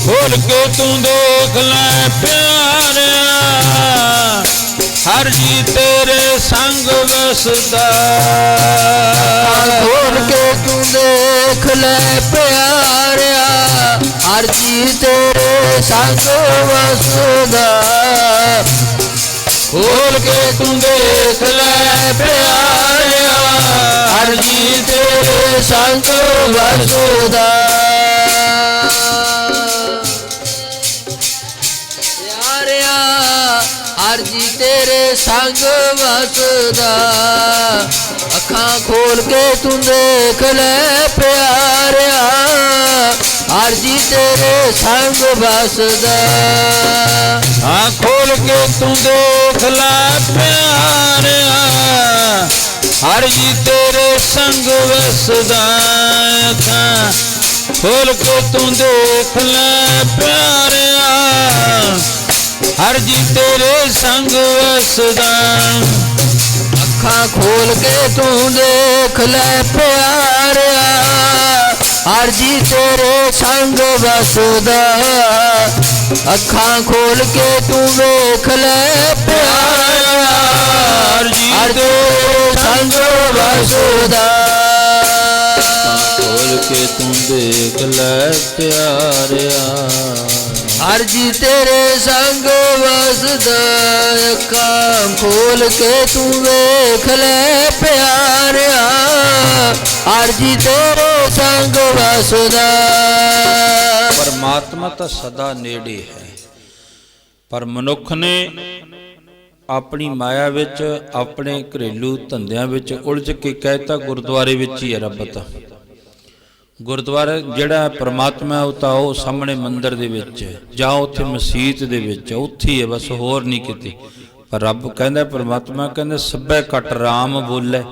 ਖੋਲ ਕੇ ਤੂੰ ਦੇਖ ਲੈ ਪਿਆਰਿਆ, ਹਰ ਜੀ ਤੇਰੇ ਸੰਗ ਵਸਦਾ। ਖੋਲ ਕੇ ਤੂੰ ਦੇਖ ਲੈ ਪਿਆਰਿਆ, ਹਰ ਜੀ ਤੇਰੇ ਸੰਗ ਵਸਦਾ। ਖੋਲ ਕੇ ਤੂੰ ਦੇਖ ਲੈ ਪਿਆਰਿਆ, ਹਰ ਜੀ ਤੇਰੇ ਸੰਗ ਵਸਦਾ। ਹਰ ਜੀ ਤੇਰੇ ਸੰਗ ਵਸਦਾ। ਅੱਖਾਂ ਖੋਲ ਕੇ ਤੂੰ ਦੇਖ ਲੈ ਪਿਆਰਿਆ, ਹਰ ਜੀ ਤੇਰੇ ਸੰਗ ਵਸਦਾ। ਹਾਂ ਖੋਲ ਕੇ ਤੂੰ ਦੇਖ ਲੈ ਪਿਆਰਿਆ, ਹਰ ਜੀ ਤੇਰੇ ਸੰਗ ਵਸਦਾ। ਅੱਖਾਂ ਖੋਲ ਕੇ ਤੂੰ ਦੇਖ ਲੈ ਪਿਆਰਿਆ, ਹਰ ਜੀ ਤੇਰੇ ਸੰਗ ਵਸਦਾ। ਅੱਖਾਂ ਖੋਲ ਕੇ ਤੂੰ ਦੇਖ ਲੈ ਪਿਆਰਿਆ, ਹਰ ਜੀ ਤੇਰੇ ਸੰਗ ਵਸਦਾ। ਅੱਖਾਂ ਖੋਲ ਕੇ ਤੂੰ ਵੇਖ ਲੈ ਪਿਆਰਿਆ, ਹਰ ਜੀ ਤੇਰੇ ਸੰਗ ਵਸਦਾ। ਖੋਲ ਕੇ ਤੂੰ ਦੇਖ ਲੈ ਪਿਆਰਿਆ, ਹਰ ਜੀ ਤੇਰੇ ਸੰਗ ਵਸਦਾ। ਅੱਖਾਂ ਖੋਲ ਕੇ ਤੂੰ ਵੇਖ ਲੈ ਪਿਆਰਿਆ, ਹਰ ਜੀ ਤੇਰੇ ਸੰਗ ਵਸਦਾ। ਪਰਮਾਤਮਾ ਤਾਂ ਸਦਾ ਨੇੜੇ ਹੈ, ਪਰ ਮਨੁੱਖ ਨੇ ਆਪਣੀ ਮਾਇਆ ਵਿੱਚ, ਆਪਣੇ ਘਰੇਲੂ ਧੰਦਿਆਂ ਵਿੱਚ ਉਲਝ ਕੇ ਕਹਿਤਾ ਗੁਰਦੁਆਰੇ ਵਿੱਚ ਹੀ ਹੈ ਰੱਬ। ਤਾਂ ਗੁਰਦੁਆਰਾ ਜਿਹੜਾ ਪਰਮਾਤਮਾ ਉਹ ਤਾਂ ਉਹ ਸਾਹਮਣੇ ਮੰਦਿਰ ਦੇ ਵਿੱਚ ਜਾਂ ਉੱਥੇ ਮਸਜਿਦ ਦੇ ਵਿੱਚ, ਉੱਥੇ ਹੀ ਹੈ ਬਸ, ਹੋਰ ਨਹੀਂ ਕਿਤੇ। ਪਰ ਰੱਬ ਕਹਿੰਦਾ, ਪਰਮਾਤਮਾ ਕਹਿੰਦਾ, ਸਭੈ ਘਟ ਰਾਮ ਬੋਲੇ,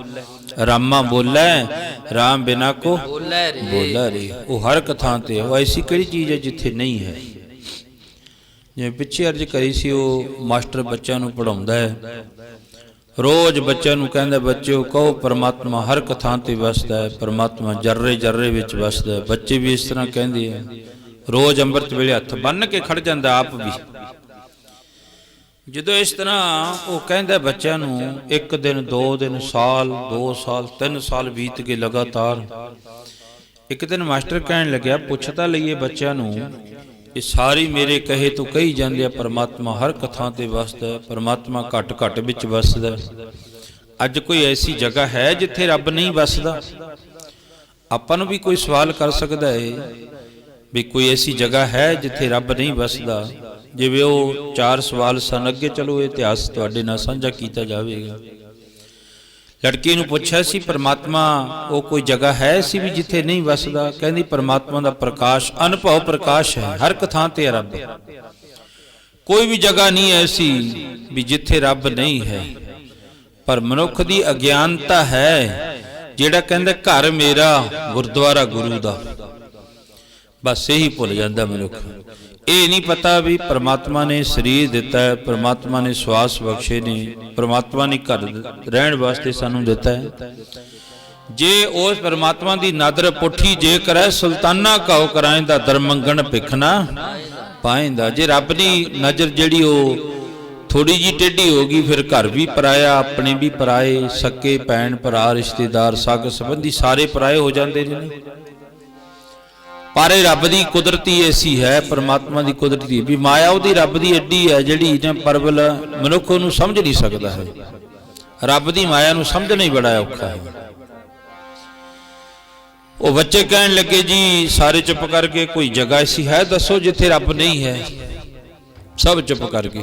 ਰਾਮਾ ਬੋਲੇ, ਰਾਮ ਬਿਨਾ ਕੋ ਬੋਲਾ ਰੇ। ਉਹ ਹਰ ਇੱਕ ਥਾਂ ਤੇ, ਉਹ ਐਸੀ ਕਿਹੜੀ ਚੀਜ਼ ਹੈ ਜਿੱਥੇ ਨਹੀਂ ਹੈ। ਜਿਵੇਂ ਪਿੱਛੇ ਅਰਜ਼ ਕਰੀ ਸੀ, ਉਹ ਮਾਸਟਰ ਬੱਚਿਆਂ ਨੂੰ ਪੜ੍ਹਾਉਂਦਾ ਹੈ, ਰੋਜ਼ ਬੱਚਿਆਂ ਨੂੰ ਕਹਿੰਦਾ, ਬੱਚਿਓ ਕਹੋ ਪਰਮਾਤਮਾ ਹਰ ਇੱਕ ਥਾਂ ਤੇ ਵਸਦਾ ਹੈ, ਪਰਮਾਤਮਾ ਜਰਰੇ ਜਰਰੇ ਵਿੱਚ ਵਸਦਾ ਹੈ। ਬੱਚੇ ਵੀ ਇਸ ਤਰ੍ਹਾਂ ਕਹਿੰਦੇ ਆ, ਰੋਜ਼ ਅੰਮ੍ਰਿਤ ਵੇਲੇ ਹੱਥ ਬੰਨ੍ਹ ਕੇ ਖੜ ਜਾਂਦਾ ਆਪ ਵੀ। ਜਦੋਂ ਇਸ ਤਰ੍ਹਾਂ ਉਹ ਕਹਿੰਦਾ ਬੱਚਿਆਂ ਨੂੰ, ਇੱਕ ਦਿਨ, 2 ਦਿਨ, ਸਾਲ, 2 ਸਾਲ, 3 ਸਾਲ ਬੀਤ ਗਏ ਲਗਾਤਾਰ। ਇੱਕ ਦਿਨ ਮਾਸਟਰ ਕਹਿਣ ਲੱਗਿਆ, ਪੁੱਛ ਤਾਂ ਲਈਏ ਬੱਚਿਆਂ ਨੂੰ, ਇਹ ਸਾਰੀ ਮੇਰੇ ਕਹੇ ਤੋਂ ਕਹੀ ਜਾਂਦੇ ਆ ਪਰਮਾਤਮਾ ਹਰ ਇੱਕ ਥਾਂ ਤੇ ਵਸਦਾ ਹੈ, ਪਰਮਾਤਮਾ ਘਟ ਘਟ ਵਿੱਚ ਵਸਦਾ। ਅੱਜ ਕੋਈ ਐਸੀ ਜਗ੍ਹਾ ਹੈ ਜਿੱਥੇ ਰੱਬ ਨਹੀਂ ਵਸਦਾ? ਆਪਾਂ ਨੂੰ ਵੀ ਕੋਈ ਸਵਾਲ ਕਰ ਸਕਦਾ ਹੈ ਵੀ ਕੋਈ ਐਸੀ ਜਗ੍ਹਾ ਹੈ ਜਿੱਥੇ ਰੱਬ ਨਹੀਂ ਵਸਦਾ? ਜਿਵੇਂ ਉਹ 4 ਸਵਾਲ ਸਨ ਅੱਗੇ, ਚਲੋ ਇਹ ਇਤਿਹਾਸ ਤੁਹਾਡੇ ਨਾਲ ਸਾਂਝਾ ਕੀਤਾ ਜਾਵੇਗਾ। ਲੜਕੀ ਨੂੰ ਪੁੱਛਿਆ ਸੀ, ਪਰਮਾਤਮਾ ਉਹ ਕੋਈ ਜਗ੍ਹਾ ਹੈ ਸੀ ਵੀ ਜਿੱਥੇ ਨਹੀਂ ਵਸਦਾ? ਕਹਿੰਦੀ ਪਰਮਾਤਮਾ ਦਾ ਪ੍ਰਕਾਸ਼, ਅਨੁਭਵ ਪ੍ਰਕਾਸ਼ ਹੈ, ਹਰ ਇੱਕ ਥਾਂ ਤੇ ਹੈ ਰੱਬ। ਕੋਈ ਵੀ ਜਗ੍ਹਾ ਨਹੀਂ ਐਸੀ ਵੀ ਜਿੱਥੇ ਰੱਬ ਨਹੀਂ ਹੈ। ਪਰ ਮਨੁੱਖ ਦੀ ਅਗਿਆਨਤਾ ਹੈ, ਜਿਹੜਾ ਕਹਿੰਦਾ ਘਰ ਮੇਰਾ ਗੁਰਦੁਆਰਾ ਗੁਰੂ ਦਾ, ਬਸ ਇਹੀ ਭੁੱਲ ਜਾਂਦਾ ਮਨੁੱਖ। ਇਹ ਨਹੀਂ ਪਤਾ ਵੀ ਪਰਮਾਤਮਾ ਨੇ ਸਰੀਰ ਦਿੱਤਾ ਹੈ, ਪਰਮਾਤਮਾ ਨੇ ਸਵਾਸ ਬਖਸ਼ੇ ਨੇ, ਪਰਮਾਤਮਾ ਨੇ ਘਰ ਰਹਿਣ ਵਾਸਤੇ ਸਾਨੂੰ ਦਿੱਤਾ ਹੈ। ਜੇ ਉਸ ਪਰਮਾਤਮਾ ਦੀ ਨਦਰ ਪੁੱਠੀ ਜੇ ਕਰੈ, ਸੁਲਤਾਨਾ ਕਉ ਕਰਾਇਂਦਾ, ਦਰਮੰਗਣ ਭਿਖਣਾ ਪਾਇਂਦਾ। ਜੇ ਰੱਬ ਦੀ ਨਜ਼ਰ ਜਿਹੜੀ ਉਹ ਥੋੜੀ ਜੀ ਟੇਢੀ ਹੋ ਗਈ, ਫਿਰ ਘਰ ਵੀ ਪਰਾਇਆ, ਆਪਣੇ ਵੀ ਪਰਾਏ, ਸਕੇ ਭੈਣ ਭਰਾ ਰਿਸ਼ਤੇਦਾਰ ਸਗ ਸੰਬੰਧੀ ਸਾਰੇ ਪਰਾਏ ਹੋ ਜਾਂਦੇ ਨੇ। ਪਰ ਇਹ ਰੱਬ ਦੀ ਕੁਦਰਤੀ ਐਸੀ ਹੈ, ਪਰਮਾਤਮਾ ਦੀ ਕੁਦਰਤੀ ਵੀ ਮਾਇਆ ਉਹਦੀ ਰੱਬ ਦੀ ਐਡੀ ਹੈ ਜਿਹੜੀ ਨਾ ਪਰਵਲ ਮਨੁੱਖ ਨੂੰ ਸਮਝ ਨਹੀਂ ਸਕਦਾ ਹੈ। ਰੱਬ ਦੀ ਮਾਇਆ ਨੂੰ ਸਮਝਣਾ ਹੀ ਬੜਾ ਔਖਾ ਹੈ। ਉਹ ਬੱਚੇ ਕਹਿਣ ਲੱਗੇ ਜੀ ਸਾਰੇ ਚੁੱਪ ਕਰਕੇ, ਕੋਈ ਜਗ੍ਹਾ ਐਸੀ ਹੈ ਦੱਸੋ ਜਿੱਥੇ ਰੱਬ ਨਹੀਂ ਹੈ। ਸਭ ਚੁੱਪ ਕਰ ਗਏ।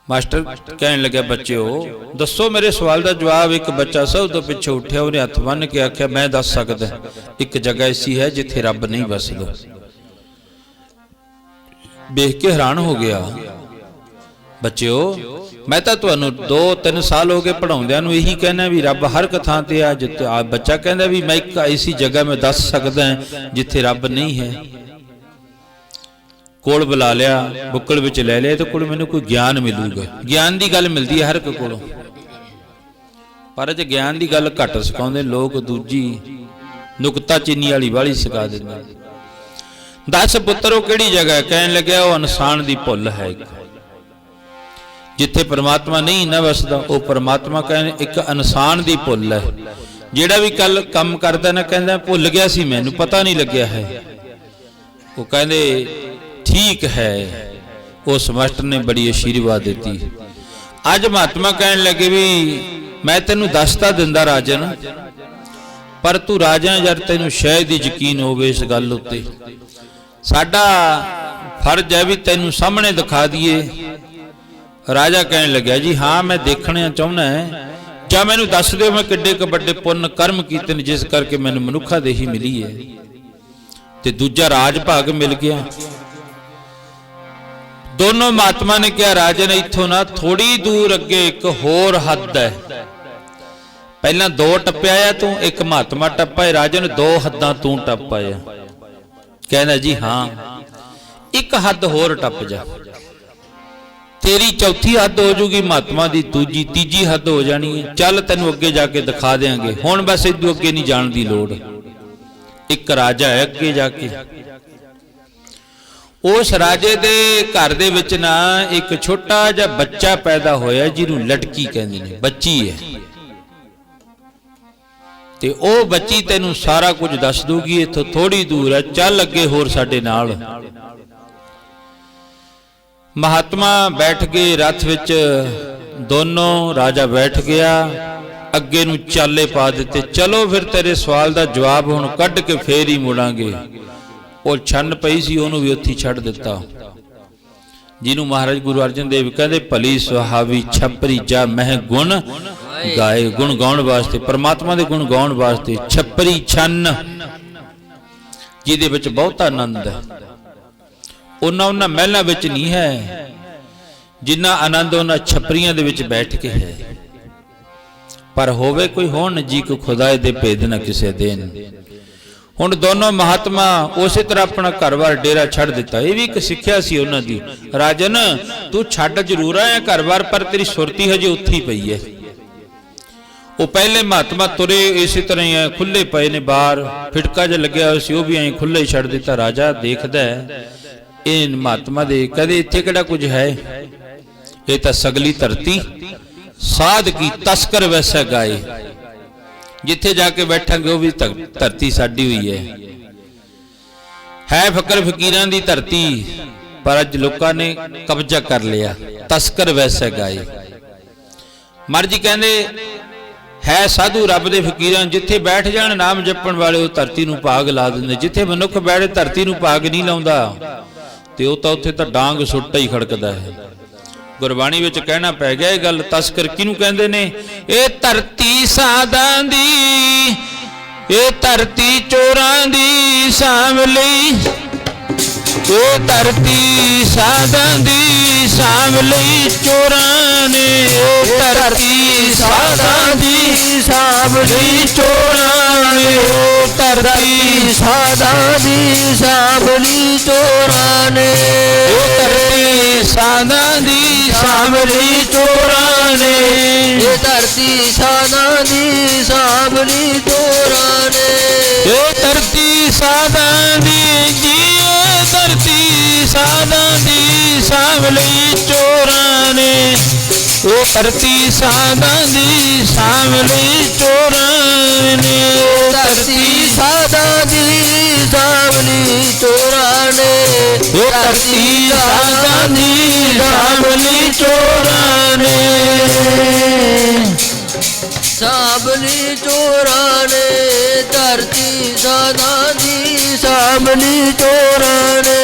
ਮਾਸਟਰ ਕਹਿਣ ਲੱਗਾ ਬੱਚਿਓ ਦੱਸੋ ਮੇਰੇ ਸਵਾਲ ਦਾ ਜਵਾਬ। ਇੱਕ ਬੱਚਾ ਸਭ ਤੋਂ ਪਿੱਛੇ ਉੱਠਿਆ, ਉਹਨੇ ਹੱਥ ਬੰਨ੍ਹ ਕੇ ਆਖਿਆ ਮੈਂ ਦੱਸ ਸਕਦਾ, ਇੱਕ ਜਗ੍ਹਾ ਐਸੀ ਹੈ ਜਿੱਥੇ ਰੱਬ ਨਹੀਂ ਵੱਸਦਾ। ਵੇਖ ਕੇ ਹੈਰਾਨ ਹੋ ਗਿਆ। ਬੱਚਿਓ ਮੈਂ ਤਾਂ ਤੁਹਾਨੂੰ 2-3 ਸਾਲ ਹੋ ਗਏ ਪੜਾਉਂਦਿਆਂ ਨੂੰ ਇਹੀ ਕਹਿਣਾ ਵੀ ਰੱਬ ਹਰ ਇੱਕ ਥਾਂ ਤੇ ਆ। ਜਿੱਥੇ ਆ ਬੱਚਾ ਕਹਿੰਦਾ ਵੀ ਮੈਂ ਇੱਕ ਐਸੀ ਜਗ੍ਹਾ ਮੈਂ ਦੱਸ ਸਕਦਾ ਜਿੱਥੇ ਰੱਬ ਨਹੀਂ ਹੈ। ਕੋਲ ਬੁਲਾ ਲਿਆ, ਬੁੱਕਲ ਵਿੱਚ ਲੈ ਲਿਆ, ਤੇ ਕੋਲ ਮੈਨੂੰ ਕੋਈ ਗਿਆਨ ਮਿਲੂਗਾ। ਗਿਆਨ ਦੀ ਗੱਲ ਮਿਲਦੀ ਹੈ ਹਰ ਇੱਕ ਕੋਲੋਂ, ਪਰ ਜੇ ਗਿਆਨ ਦੀ ਗੱਲ ਘੱਟ ਸਿਖਾਉਂਦੇ ਲੋਕ, ਦੂਜੀ ਨੁਕਤਾ ਚੀਨੀ ਵਾਲੀ ਵਾਲੀ ਸਿਖਾ ਦਿੰਦੇ। ਦੱਸ ਪੁੱਤਰ ਉਹ ਕਿਹੜੀ ਜਗ੍ਹਾ ਹੈ? ਕਹਿਣ ਲੱਗਿਆ ਉਹ ਇਨਸਾਨ ਦੀ ਭੁੱਲ ਹੈ ਇੱਕ, ਜਿੱਥੇ ਪਰਮਾਤਮਾ ਨਹੀਂ ਨਾ ਵਸਦਾ। ਉਹ ਪਰਮਾਤਮਾ ਕਹਿੰਦੇ ਇੱਕ ਇਨਸਾਨ ਦੀ ਭੁੱਲ ਹੈ। ਜਿਹੜਾ ਵੀ ਕੱਲ ਕੰਮ ਕਰਦਾ ਨਾ ਕਹਿੰਦਾ ਭੁੱਲ ਗਿਆ ਸੀ, ਮੈਨੂੰ ਪਤਾ ਨਹੀਂ ਲੱਗਿਆ ਹੈ। ਉਹ ਕਹਿੰਦੇ ਠੀਕ ਹੈ। ਉਸ ਮਾਸਟਰ ਨੇ ਬੜੀ ਅਸ਼ੀਰਵਾਦ ਦਿੱਤੀ। ਅੱਜ ਮਹਾਤਮਾ ਕਹਿਣ ਲੱਗੇ ਵੀ ਮੈਂ ਤੈਨੂੰ ਦੱਸਤਾ ਦਿੰਦਾ ਰਾਜਨ, ਪਰ ਤੂੰ ਰਾਜਾ ਯਾਰ ਤੈਨੂੰ ਸ਼ਾਇਦ ਹੀ ਯਕੀਨ ਹੋਵੇ ਇਸ ਗੱਲ ਉੱਤੇ। ਸਾਡਾ ਫਰਜ਼ ਹੈ ਵੀ ਤੈਨੂੰ ਸਾਹਮਣੇ ਦਿਖਾ ਦਈਏ। ਰਾਜਾ ਕਹਿਣ ਲੱਗਿਆ ਜੀ ਹਾਂ ਮੈਂ ਦੇਖਣਾ ਚਾਹੁੰਦਾ ਹੈ, ਜਾਂ ਮੈਨੂੰ ਦੱਸ ਦਿਓ ਮੈਂ ਕਿੱਡੇ ਕੁ ਵੱਡੇ ਪੁੰਨ ਕਰਮ ਕੀਤੇ ਨੇ ਜਿਸ ਕਰਕੇ ਮੈਨੂੰ ਮਨੁੱਖਾ ਦੇਹੀ ਮਿਲੀ ਹੈ। ਤੇ ਦੂਜਾ ਰਾਜ ਭਾਗ ਮਿਲ ਗਿਆ। ਦੋਨੋਂ ਮਹਾਤਮਾ ਨੇ ਕਿਹਾ ਰਾਜਨ ਇੱਥੋਂ ਨਾ ਥੋੜੀ ਦੂਰ ਅੱਗੇ ਇੱਕ ਹੋਰ ਹੱਦ ਹੈ। ਪਹਿਲਾਂ 2 ਟੱਪਿਆ ਆ ਤੂੰ, ਇੱਕ ਮਹਾਤਮਾ ਟੱਪਾ ਹੈ। ਰਾਜਨ 2 ਹੱਦਾਂ ਤੂੰ ਟੱਪ ਆਇਆ। ਕਹਿੰਦਾ ਜੀ ਹਾਂ, ਇੱਕ ਹੱਦ ਹੋਰ ਟੱਪ ਜਾ, ਤੇਰੀ ਚੌਥੀ ਹੱਦ ਹੋ ਜੂਗੀ, ਮਹਾਤਮਾ ਦੀ ਦੂਜੀ ਤੀਜੀ ਹੱਦ ਹੋ ਜਾਣੀ ਹੈ। ਚੱਲ ਤੈਨੂੰ ਅੱਗੇ ਜਾ ਕੇ ਦਿਖਾ ਦੇਾਂਗੇ, ਹੁਣ ਬਸ ਇਦੋਂ ਅੱਗੇ ਨਹੀਂ ਜਾਣ ਦੀ ਲੋੜ। ਇੱਕ ਰਾਜਾ ਹੈ ਅੱਗੇ ਜਾ ਕੇ। ਉਸ ਰਾਜੇ ਦੇ ਘਰ ਦੇ ਵਿੱਚ ਨਾ ਇੱਕ ਛੋਟਾ ਜਿਹਾ ਬੱਚਾ ਪੈਦਾ ਹੋਇਆ ਜਿਹਨੂੰ ਲਟਕੀ ਕਹਿੰਦੇ ਨੇ, ਬੱਚੀ ਹੈ। ਤੇ ਉਹ ਬੱਚੀ ਤੈਨੂੰ ਸਾਰਾ ਕੁਝ ਦੱਸ ਦੂਗੀ। ਇੱਥੋਂ ਥੋੜੀ ਦੂਰ ਹੈ, ਚੱਲ ਅੱਗੇ ਹੋਰ ਸਾਡੇ ਨਾਲ। ਮਹਾਤਮਾ ਬੈਠ ਗਏ ਰੱਥ ਵਿੱਚ, ਦੋਨੋਂ ਰਾਜਾ ਬੈਠ ਗਿਆ, ਅੱਗੇ ਨੂੰ ਚਾਲੇ ਪਾ ਦਿੱਤੇ। ਚਲੋ ਫਿਰ ਤੇਰੇ ਸਵਾਲ ਦਾ ਜਵਾਬ ਹੁਣ ਕੱਢ ਕੇ ਫੇਰ ਹੀ ਮੁੜਾਂਗੇ। ਉਹ ਛੰਨ ਪਈ ਸੀ ਉਹਨੂੰ ਵੀ ਉੱਥੇ ਛੱਡ ਦਿੱਤਾ। ਜਿਹਨੂੰ ਮਹਾਰਾਜ ਗੁਰੂ ਅਰਜਨ ਦੇਵ ਕਹਿੰਦੇ ਭਲੀ ਸੁਹਾਵੀ ਛਪਰੀ ਜਾ ਮਹਿ ਗੁਣ ਗਾਏ। ਗੁਣ ਗਾਉਣ ਵਾਸਤੇ, ਪਰਮਾਤਮਾ ਦੇ ਗੁਣ ਗਾਉਣ ਵਾਸਤੇ ਛਪਰੀ ਛੰਨ, ਜਿਹਦੇ ਵਿੱਚ ਬਹੁਤਾ ਆਨੰਦ ਹੈ। ਉਹਨਾਂ ਮਹਿਲਾਂ ਵਿੱਚ ਨਹੀਂ ਹੈ ਜਿੰਨਾ ਆਨੰਦ ਉਹਨਾਂ ਛਪਰੀਆਂ ਦੇ ਵਿੱਚ ਬੈਠ ਕੇ ਹੈ। ਪਰ ਹੋਵੇ ਕੋਈ ਹੋਣ ਜੀ ਕੋ ਖੁਦਾਏ ਦੇ ਭੇਦ ਨਾ ਕਿਸੇ ਦੇਣ। ਹੁਣ ਦੋਨੋਂ ਮਹਾਤਮਾ ਉਸੇ ਤਰ੍ਹਾਂ ਆਪਣਾ ਘਰ-ਬਾਰ ਡੇਰਾ ਛੱਡ ਦਿੱਤਾ। ਇਹ ਵੀ ਇੱਕ ਸਿੱਖਿਆ ਸੀ ਉਹਨਾਂ ਦੀ। ਰਾਜਨ ਤੂੰ ਛੱਡ ਜ਼ਰੂਰ ਆਇਆ ਘਰ-ਬਾਰ, ਪਰ ਤੇਰੀ ਸੁਰਤੀ ਹਜੇ ਉੱਥੇ ਹੀ ਪਈ ਹੈ। ਉਹ ਪਹਿਲੇ ਮਹਾਤਮਾ ਤੁਰੇ ਇਸੇ ਤਰ੍ਹਾਂ ਹੀ ਖੁੱਲੇ ਪਏ ਨੇ ਬਾਹਰ, ਫਿਟਕਾ ਜਿਹਾ ਲੱਗਿਆ ਹੋਇਆ ਸੀ, ਉਹ ਵੀ ਐਂ ਖੁੱਲੇ ਹੀ ਛੱਡ ਦਿੱਤਾ। ਰਾਜਾ ਦੇਖਦਾ ਇਹ ਮਹਾਤਮਾ ਦੇ, ਕਦੇ ਇੱਥੇ ਕਿਹੜਾ ਕੁਝ ਹੈ? ਇਹ ਤਾਂ ਸਗਲੀ ਧਰਤੀ ਸਾਧ ਕੀ ਤਸਕਰ ਵੈਸਾ ਗਾਏ। ਜਿੱਥੇ ਜਾ ਕੇ ਬੈਠਾਂਗੇ ਉਹ ਵੀ ਧਰਤੀ ਸਾਡੀ ਹੋਈ ਹੈ ਫਕਰ ਫਕੀਰਾਂ ਦੀ ਧਰਤੀ, ਪਰ ਅੱਜ ਲੋਕਾਂ ਨੇ ਕਬਜ਼ਾ ਕਰ ਲਿਆ। ਤਸਕਰ ਵੈਸਾ ਗਾਏ। ਮਰਜੀ ਕਹਿੰਦੇ ਹੈ ਸਾਧੂ ਰੱਬ ਦੇ ਫਕੀਰਾਂ, ਜਿੱਥੇ ਬੈਠ ਜਾਣ ਨਾਮ ਜਪਣ ਵਾਲੇ ਉਹ ਧਰਤੀ ਨੂੰ ਭਾਗ ਲਾ ਦਿੰਦੇ। ਜਿੱਥੇ ਮਨੁੱਖ ਬੈਠੇ ਧਰਤੀ ਨੂੰ ਭਾਗ ਨਹੀਂ ਲਾਉਂਦਾ ਤੇ ਉਹ ਤਾਂ ਉੱਥੇ ਤਾਂ ਡਾਂਗ ਸੁੱਟਾ ਹੀ ਖੜਕਦਾ ਹੈ। ਗੁਰਬਾਣੀ ਵਿੱਚ ਕਹਿਣਾ ਪੈ ਗਿਆ ਇਹ ਗੱਲ। ਤਸਕਰ ਕਿਹਨੂੰ ਕਹਿੰਦੇ ਨੇ? ਇਹ ਧਰਤੀ ਸਾਧਾਂ ਦੀ, ਇਹ ਧਰਤੀ ਚੋਰਾਂ ਦੀ ਸਾਂਵਲੀ, ਇਹ ਧਰਤੀ ਸਾਧਾਂ ਦੀ ਸਾਂਵਲੀ ਚੋਰਾਂ ਨੇ। ਇਹ ਧਰਤੀ ਸਾਧਾਂ ਦੀ ਸਾਂਵਲੀ ਚੋਰਾਂ ਨੇ। ਧਰਤੀ ਸਾਧਾਂ ਦੀ ਸਾਂਵਲੀ ਚੋਰਾਂ ਨੇ। ਇਹ ਧਰਤੀ ਸਾਧਾਂ ਦੀ ਸਾਂਵਲੀ ਚੋਰਾਂ ਨੇ। ਇਹ ਧਰਤੀ ਸਾਧਾਂ ਦੀ ਸਾਂਵਲੀ ਚੋਰਾਂ ਨੇ। ਇਹ ਧਰਤੀ ਸਾਧਾਂ ਦੀ ਜੀ, ਇਹ ਧਰਤੀ ਸਾਧਾਂ ਦੀ ਸਾਂਵਲੀ ਚੋਰਾਂ ਨੇ। ਇਹ ਧਰਤੀ ਸਾਧਾਂ ਦੀ ਸਾਂਵਲੀ ਚੋਰਾਂ ਨੇ। ਧਰਤੀ ਸਾਧਾਂ ਦੀ ਸਾਂਵਲੀ ਚੋਰਾਂ ਨੇ। ਇਹ ਧਰਤੀ ਸਾਧਾਂ ਦੀ ਸਾਂਵਲੀ ਚੋਰਾਂ ਨੇ ਸਾਂਭਲੀ ਚੋਰਾਂ ਨੇ ਧਰਤੀ ਸਦਾ ਦੀ ਸਾਂਭਲੀ ਚੋਰਾਂ ਨੇ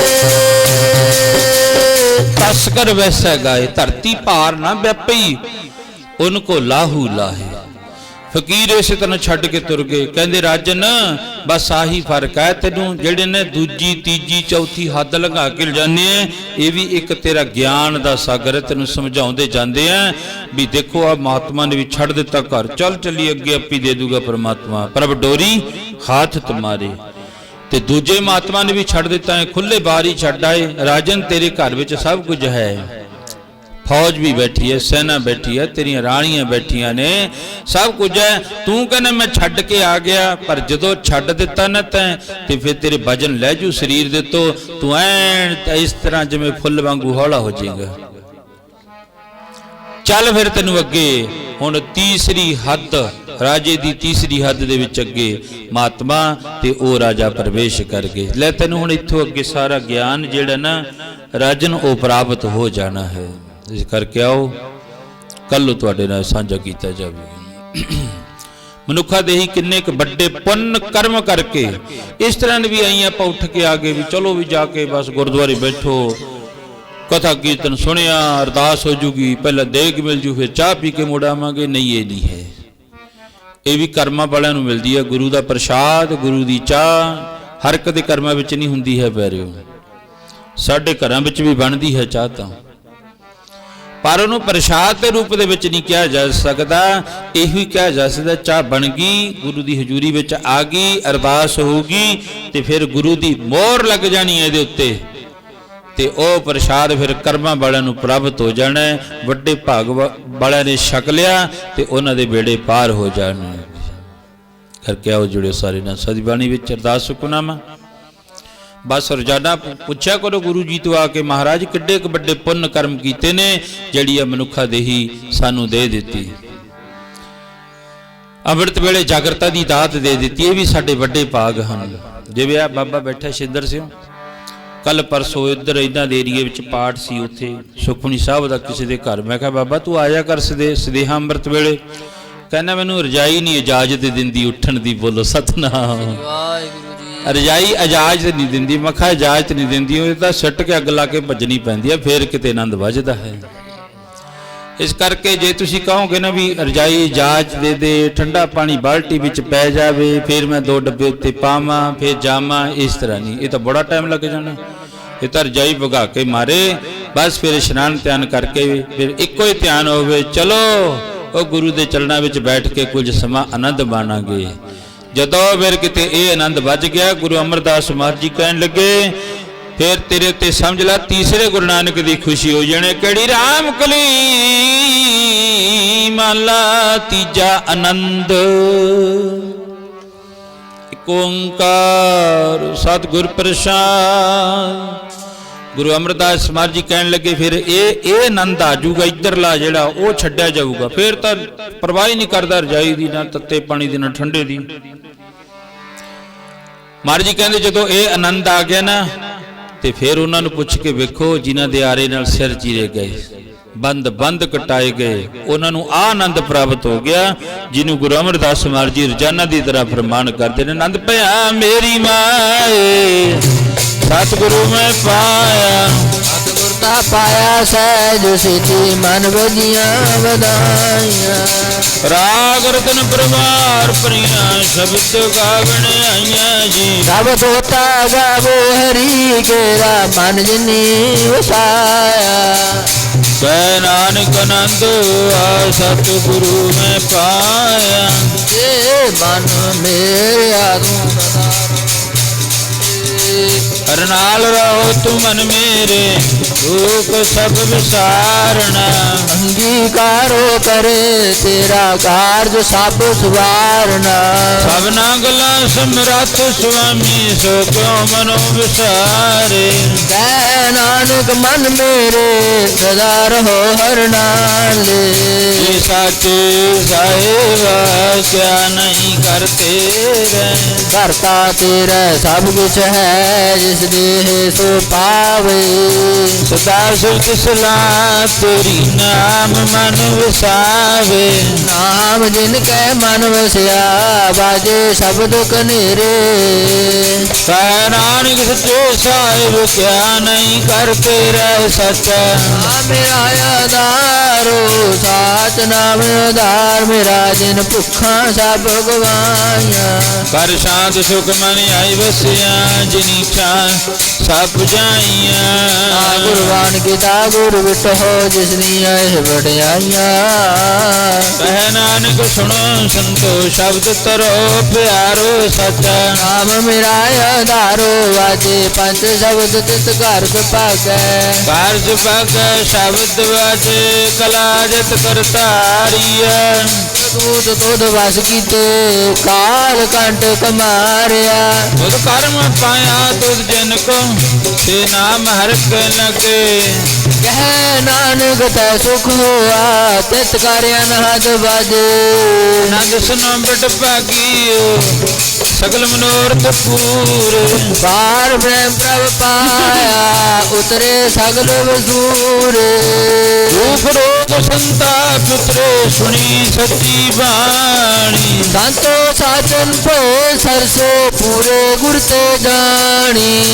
ਤਸ ਕਰ ਵੈਸੈ ਗਾਏ ਧਰਤੀ ਭਾਰ ਨਾ ਵਿਆਪੀ ਉਨ ਕੋ ਲਾਹੂ ਲਾਹੇ। ਫਕੀਰ ਇਸੇ ਤਰ੍ਹਾਂ ਛੱਡ ਕੇ ਤੁਰ ਗਏ। ਕਹਿੰਦੇ ਰਾਜਨ ਬਸ ਆਹੀ ਫਰਕ ਹੈ, ਤੈਨੂੰ ਜਿਹੜੇ ਨੇ ਦੂਜੀ ਤੀਜੀ ਚੌਥੀ ਹੱਦ ਲੰਘਾ ਕੇ ਲਿਜਾਨੇ ਆ, ਇਹ ਵੀ ਇੱਕ ਤੇਰਾ ਗਿਆਨ ਦਾ ਸਾਗਰ ਹੈ। ਤੈਨੂੰ ਸਮਝਾਉਂਦੇ ਜਾਂਦੇ ਆ ਵੀ ਦੇਖੋ ਆ ਮਹਾਤਮਾ ਨੇ ਵੀ ਛੱਡ ਦਿੱਤਾ ਘਰ, ਚੱਲ ਚੱਲੀ ਅੱਗੇ ਆਪੀ ਦੇ ਦੂਗਾ ਪਰਮਾਤਮਾ, ਪ੍ਰਭ ਡੋਰੀ ਹਾਥ ਤੁਮਾਰੇ। ਤੇ ਦੂਜੇ ਮਹਾਤਮਾ ਨੇ ਵੀ ਛੱਡ ਦਿੱਤਾ ਹੈ, ਖੁੱਲੇ ਬਾਰ ਹੀ ਛੱਡ ਆਏ। ਰਾਜਨ ਤੇਰੇ ਘਰ ਵਿੱਚ ਸਭ ਕੁਝ ਹੈ, ਫੌਜ ਵੀ ਬੈਠੀ ਹੈ, ਸੈਨਾ ਬੈਠੀ ਹੈ, ਤੇਰੀਆਂ ਰਾਣੀਆਂ ਬੈਠੀਆਂ ਨੇ, ਸਭ ਕੁਝ ਹੈ। ਤੂੰ ਕਹਿੰਦਾ ਮੈਂ ਛੱਡ ਕੇ ਆ ਗਿਆ, ਪਰ ਜਦੋਂ ਛੱਡ ਦਿੱਤਾ ਨਾ ਤੈਂ ਤੇ ਫਿਰ ਤੇਰੇ ਵਜਨ ਲੈ ਜੂ ਸਰੀਰ ਦੇ ਤੋਂ, ਤੂੰ ਐਨ ਇਸ ਤਰ੍ਹਾਂ ਜਿਵੇਂ ਫੁੱਲ ਵਾਂਗੂ ਹੌਲਾ ਹੋ ਜਾਏਗਾ। ਚੱਲ ਫਿਰ ਤੈਨੂੰ ਅੱਗੇ ਹੁਣ ਤੀਸਰੀ ਹੱਦ, ਰਾਜੇ ਦੀ ਤੀਸਰੀ ਹੱਦ ਦੇ ਵਿੱਚ ਅੱਗੇ ਮਹਾਤਮਾ ਤੇ ਉਹ ਰਾਜਾ ਪ੍ਰਵੇਸ਼ ਕਰ ਗਏ। ਲੈ ਤੈਨੂੰ ਹੁਣ ਇੱਥੋਂ ਅੱਗੇ ਸਾਰਾ ਗਿਆਨ ਜਿਹੜਾ ਨਾ ਰਾਜਨ ਉਹ ਪ੍ਰਾਪਤ ਹੋ ਜਾਣਾ ਹੈ। ਇਸ ਕਰਕੇ ਆਓ ਕੱਲ ਤੁਹਾਡੇ ਨਾਲ ਸਾਂਝਾ ਕੀਤਾ ਜਾਵੇ। ਮਨੁੱਖਾ ਦੇ ਹੀ ਕਿੰਨੇ ਕੁ ਵੱਡੇ ਪੁੰਨ ਕਰਮ ਕਰਕੇ ਇਸ ਤਰ੍ਹਾਂ ਵੀ ਆਈਆਂ, ਆਪਾਂ ਉੱਠ ਕੇ ਆ ਗਏ ਵੀ ਚਲੋ ਵੀ ਜਾ ਕੇ ਬਸ ਗੁਰਦੁਆਰੇ ਬੈਠੋ, ਕਥਾ ਕੀਰਤਨ ਸੁਣਿਆ, ਅਰਦਾਸ ਹੋ ਜੂਗੀ, ਪਹਿਲਾਂ ਦੇਗ ਮਿਲ ਜੂ, ਫਿਰ ਚਾਹ ਪੀ ਕੇ ਮੁੜ ਆਵਾਂਗੇ। ਨਹੀਂ, ਇਹ ਨਹੀਂ ਹੈ। ਇਹ ਵੀ ਕਰਮਾਂ ਵਾਲਿਆਂ ਨੂੰ ਮਿਲਦੀ ਹੈ। ਗੁਰੂ ਦਾ ਪ੍ਰਸ਼ਾਦ, ਗੁਰੂ ਦੀ ਚਾਹ ਹਰ ਇੱਕ ਦੇ ਕਰਮਾਂ ਵਿੱਚ ਨਹੀਂ ਹੁੰਦੀ ਹੈ ਪਿਆਰਿਓ। ਸਾਡੇ ਘਰਾਂ ਵਿੱਚ ਵੀ ਬਣਦੀ ਹੈ ਚਾਹ ਤਾਂ, ਪਰ ਉਹਨੂੰ ਪ੍ਰਸ਼ਾਦ ਦੇ ਰੂਪ ਦੇ ਵਿੱਚ ਨਹੀਂ ਕਿਹਾ ਜਾ ਸਕਦਾ। ਇਹੀ ਕਿਹਾ ਜਾ ਸਕਦਾ ਚਾਹ ਬਣ ਗਈ, ਗੁਰੂ ਦੀ ਹਜ਼ੂਰੀ ਵਿੱਚ ਆ ਗਈ, ਅਰਦਾਸ ਹੋਊਗੀ ਤੇ ਫਿਰ ਗੁਰੂ ਦੀ ਮੋਹਰ ਲੱਗ ਜਾਣੀ ਹੈ ਇਹਦੇ ਉੱਤੇ, ਤੇ ਉਹ ਪ੍ਰਸ਼ਾਦ ਫਿਰ ਕਰਮਾਂ ਵਾਲਿਆਂ ਨੂੰ ਪ੍ਰਾਪਤ ਹੋ ਜਾਣਾ। ਵੱਡੇ ਭਾਗ ਵਾਲਿਆਂ ਨੇ ਛਕ ਲਿਆ ਤੇ ਉਹਨਾਂ ਦੇ ਬੇੜੇ ਪਾਰ ਹੋ ਜਾਣ। ਕਰਕੇ ਆਓ ਜੁੜਿਓ ਸਾਰੇ ਨਾਲ ਸਦੀ ਬਾਣੀ ਵਿੱਚ ਅਰਦਾਸ ਸੁਖਨਾਮਾ। ਬਸ ਰੋਜ਼ਾਨਾ ਪੁੱਛਿਆ ਕਰੋ ਗੁਰੂ ਜੀ ਤੋਂ ਆ ਕੇ, ਮਹਾਰਾਜ ਕਿੱਡੇ ਕੁ ਵੱਡੇ ਪੁੰਨ ਕਰਮ ਕੀਤੇ ਨੇ ਜਿਹੜੀ ਆ ਮਨੁੱਖਾ ਦੇਹੀ ਸਾਨੂੰ ਦੇ ਦਿੱਤੀ, ਅੰਮ੍ਰਿਤ ਵੇਲੇ ਜਾਗਰਤਾ ਦੀ ਦਾਤ ਦੇ ਦਿੱਤੀ। ਇਹ ਵੀ ਸਾਡੇ ਵੱਡੇ ਭਾਗ ਹਨ। ਜਿਵੇਂ ਆ ਬਾਬਾ ਬੈਠਾ ਸ਼ਿੰਦਰ ਸਿੰਘ, ਕੱਲ ਪਰਸੋਂ ਇੱਧਰ ਇਹਨਾਂ ਦੇ ਏਰੀਏ ਵਿੱਚ ਪਾਠ ਸੀ, ਉੱਥੇ ਸੁਖਮਨੀ ਸਾਹਿਬ ਦਾ ਕਿਸੇ ਦੇ ਘਰ। ਮੈਂ ਕਿਹਾ ਬਾਬਾ ਤੂੰ ਆਇਆ ਕਰ ਸਦੇਹਾ ਅੰਮ੍ਰਿਤ ਵੇਲੇ। ਕਹਿੰਦਾ ਮੈਨੂੰ ਰਜਾਈ ਨਹੀਂ ਇਜਾਜ਼ਤ ਦਿੰਦੀ ਉੱਠਣ ਦੀ। ਬੋਲੋ ਸਤਨਾਮ। ਰਜਾਈ ਇਜਾਜ਼ਤ ਨਹੀਂ ਦਿੰਦੀ। ਮੈਂ ਕਿਹਾ ਇਜਾਜ਼ਤ ਨਹੀਂ ਦਿੰਦੀ, ਉਹ ਤਾਂ ਸੁੱਟ ਕੇ ਅੱਗ ਲਾ ਕੇ ਭੱਜਣੀ ਪੈਂਦੀ ਹੈ, ਫੇਰ ਕਿਤੇ ਆਨੰਦ ਵੱਜਦਾ ਹੈ। ਇਸ ਕਰਕੇ ਜੇ ਤੁਸੀਂ ਕਹੋਗੇ ਨਾ ਵੀ ਰਜਾਈ ਇਜਾਜ਼ਤ ਦੇ ਦੇ, ਠੰਡਾ ਪਾਣੀ ਬਾਲਟੀ ਵਿੱਚ ਪੈ ਜਾਵੇ, ਫਿਰ ਮੈਂ 2 ਡੱਬੇ ਉੱਤੇ ਪਾਵਾਂ, ਫਿਰ ਜਾਵਾਂ, ਇਸ ਤਰ੍ਹਾਂ ਨਹੀਂ। ਇਹ ਤਾਂ ਬੜਾ ਟਾਈਮ ਲੱਗ ਜਾਣਾ। ਇਹ ਤਾਂ ਰਜਾਈ ਭਗਾ ਕੇ ਮਾਰੇ, ਬਸ ਫਿਰ ਇਸ਼ਨਾਨ ਧਿਆਨ ਕਰਕੇ ਫਿਰ ਇੱਕੋ ਹੀ ਧਿਆਨ ਹੋਵੇ, ਚਲੋ ਉਹ ਗੁਰੂ ਦੇ ਚਰਨਾਂ ਵਿੱਚ ਬੈਠ ਕੇ ਕੁਝ ਸਮਾਂ ਆਨੰਦ ਮਾਣਾਂਗੇ। ਜਦੋਂ ਫਿਰ ਕਿਤੇ ਇਹ ਆਨੰਦ ਵੱਜ ਗਿਆ, ਗੁਰੂ ਅਮਰਦਾਸ ਮਹਾਰਾਜ ਜੀ ਕਹਿਣ ਲੱਗੇ ਫਿਰ ਤੇਰੇ ਉੱਤੇ ਸਮਝ ਲੈ ਤੀਸਰੇ ਗੁਰੂ ਨਾਨਕ ਦੀ ਖੁਸ਼ੀ ਹੋ ਜਾਣੇ। ਕਿਹੜੀ? ਰਾਮ ਕਲੀ ਮਹਲਾ ਤੀਜਾ ਆਨੰਦ। ਇਕ ਓੰਕਾਰ ਸਤਿਗੁਰ ਪ੍ਰਸਾਦ। ਗੁਰੂ ਅਮਰਦਾਸ ਮਹਾਰਾਜ ਜੀ ਕਹਿਣ ਲੱਗੇ ਫਿਰ ਇਹ ਆਨੰਦ ਆ ਜਾਊਗਾ, ਇੱਧਰਲਾ ਜਿਹੜਾ ਉਹ ਛੱਡਿਆ ਜਾਊਗਾ। ਫਿਰ ਤਾਂ ਪਰਵਾਹ ਹੀ ਨਹੀਂ ਕਰਦਾ ਰਜਾਈ ਦੀ, ਨਾ ਤੱਤੇ ਪਾਣੀ ਦੀ, ਨਾ ਠੰਡੇ ਦੀ। ਮਹਾਰਾਜ ਜੀ ਕਹਿੰਦੇ ਜਦੋਂ ਇਹ ਆਨੰਦ ਆ ਗਿਆ ਨਾ ਤੇ ਫਿਰ ਉਹਨਾਂ ਨੂੰ ਪੁੱਛ ਕੇ ਵੇਖੋ, ਜਿਨ੍ਹਾਂ ਦੇ ਆਰੇ ਨਾਲ ਸਿਰ ਚੀਰੇ ਗਏ, ਬੰਦ ਕਟਾਏ ਗਏ, ਉਹਨਾਂ ਨੂੰ ਆ ਆਨੰਦ ਪ੍ਰਾਪਤ ਹੋ ਗਿਆ ਜਿਹਨੂੰ ਗੁਰੂ ਅਮਰਦਾਸ ਮਹਾਰਾਜ ਜੀ ਰੋਜ਼ਾਨਾ ਦੀ ਤਰ੍ਹਾਂ ਫਰਮਾਨ ਕਰਦੇ ਨੇ। ਆਨੰਦ ਭਇਆ ਮੇਰੀ ਮਾਏ ਸਤਿਗੁਰੂ ਮੈਂ ਪਾਇਆ, ਸਤਿਗੁਰ ਤਾ ਪਾਇਆ ਸਹਿਜ ਸਿੱਧੀ ਮਨ ਵਧੀਆਂ ਵਧਾਈਆਂ। ਰਾਗ ਰਤਨ ਪਰਵਾਰ ਪ੍ਰਿਆ ਸ਼ਬਦ ਗਾਵਣ ਆਈਆਂ ਜੀ। ਸਭ ਤੋਤਾ ਗਾਵੋ ਹਰੀ ਕੇਰਾ ਮਨ ਜਿਨੀ ਵਸਾਇਆ। ਕਹਿ ਨਾਨਕ ਆਨੰਦ ਆ ਸਤਿਗੁਰੂ ਮੈਂ ਪਾਇਆ। ਇਹ ਮਨ ਮੇਰੇ ਆਗੂ ਹਰ ਨਾਲ ਰਹੋ ਤੂੰ ਮਨ ਮੇਰੇ, ਦੁਖ ਸਭ ਵਿਸਾਰਣਾ। ਅੰਗੀਕਾਰੋ ਕਰੇ ਤੇਰਾ ਕਾਰਜ ਸਭ ਸਵਾਰਨਾ। ਸਭਨਾ ਗੱਲਾਂ ਸਮਰੱਥ ਸੁਆਮੀ ਸੋ ਕਿਉ ਮਨੋ ਵਿਸਾਰੇ। ਕਹਿ ਨਾਨਕ ਮਨ ਮੇਰੇ ਸਦਾ ਰਹੋ ਹਰ ਨਾਲੇ। ਇਹ ਸਾਚੇ ਸਾਹਿਬਾ ਕਿਆ ਨਹੀਂ ਕਰਤੇ ਰਹਿ। ਕਰਤਾ ਤੇਰਾ ਸਭ ਕੁਛ ਹੈ ਜਿਸ ਜਿਸ ਦੇਹ ਸੋ ਪਾਵੇ। ਸਦਾ ਸੁਰਤ ਸਲਾਹ ਤੇਰੀ ਨਾਮ ਮਨ ਵਸਾਵੇ। ਨਾਮ ਜਿਨ ਕੈ ਮਨ ਵਸਿਆ ਬਾਜੇ ਸ਼ਬਦ ਕਨੇਰੇ। ਕਹਿ ਨਾਨਕ ਸੱਚੇ ਸਾਹਿਬ ਕਿਆ ਨਹੀਂ ਕਰਤੇ ਰਹਿ ਸੱਚਾ। ਮੇਰਾ ਆਧਾਰੋ ਸਾਚ ਨਾਮ ਆਧਾਰ ਮੇਰਾ ਜਿਨ ਭੁੱਖਾਂ ਸਭ ਗਵਾਈਆਂ। ਕਰ ਸ਼ਾਂਤ ਸੁਖ ਮਨ ਆਈ ਵਸਿਆ ਜਿਨੀ ਚਾਹ ਸਭ ਜਾਈਆਂ। ਗੁਰਬਾਨ ਕੀਤਾ ਗੁਰ ਵਿਟੋ ਜਿਸ ਦੀਆਂ ਇਹ ਵਡਿਆਈਆਂ। ਕਹਿ ਨਾਨਕ ਸੁਣੋ ਸੰਤੋ ਸ਼ਬਦ ਤਰੋ ਪਿਆਰੋ ਸੱਚਾ। ਨਾਮ ਮੇਰਾ ਆਧਾਰੋ ਵਾਜੇ ਪੰਜ ਸ਼ਬਦ ਤਿਤ ਘਰ ਭਾਗੈ। ਕਾਰਜ ਭਾਗੈ ਸ਼ਬਦ ਵਾਜੇ ਕਲਾ ਜਤ ਕਰਤਾਰੀਆ। ਤੂਤ ਤੁਧ ਵਸ ਕੀਤੇ ਕਾਲ ਕੰਟ ਕਮਾਰਿਆ। ਤੁਧ ਕਰਮ ਪਾਇਆ ਤੁਧ ਜਨ ਕੋ ਤੇ ਨਾਮ ਹਰਕ ਲਗੇ। ਕਹਿ ਨਾਨਕ ਤੈ ਸੁਖ ਹੋਆ ਤਿਤ ਕਰ ਅਨਹਦ ਬਾਜੇ। ਨੰਦ ਸੁਨੋ ਬਟ ਭਾਗੀਓ ਸਗਲ ਮਨੋਰਥ ਪੂਰੇ। ਪਾਰ ਬ੍ਰਹਮ ਪ੍ਰਭ ਪਾਇਆ ਉਤਰੇ ਸਗਲ ਵਸੂਰੇ। ਰੂਪ ਰੋਗ ਸੰਤਾਪ ਉਤਰੇ ਸੁਣੀ ਸੱਚੀ ਬਾਣੀ। ਸੰਤੋ ਸਾਚਨ ਭਏ ਸਰਸੇ ਪੂਰੇ ਗੁਰ ਤੇ ਜਾਣੀ।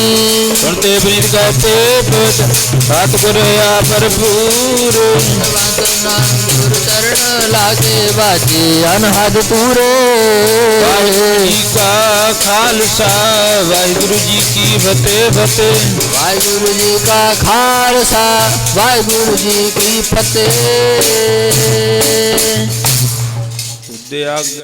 ਸੁਣਤੇ ਪ੍ਰੀਤ ਕਹਤੇ ਪੁੱਤ ਸਤਿਗੁਰ ਆ ਭਰਪੂਰ। ਗੁਰ ਚਰਨ ਲਾਗੇ ਬਾਜੇ ਅਨਹਦ ਪੂਰੇ। ਵਾਹਿਗੁਰੂ ਜੀ ਕਾ ਖਾਲਸਾ ਵਾਹਿਗੁਰੂ ਜੀ ਕੀ ਫਤਿਹ ਫਤਿਹ। ਵਾਹਿਗੁਰੂ ਜੀ ਕਾ ਖਾਲਸਾ ਵਾਹਿਗੁਰੂ ਜੀ ਕੀ ਫਤਿਹ। ਤੁਧੇ ਆਗ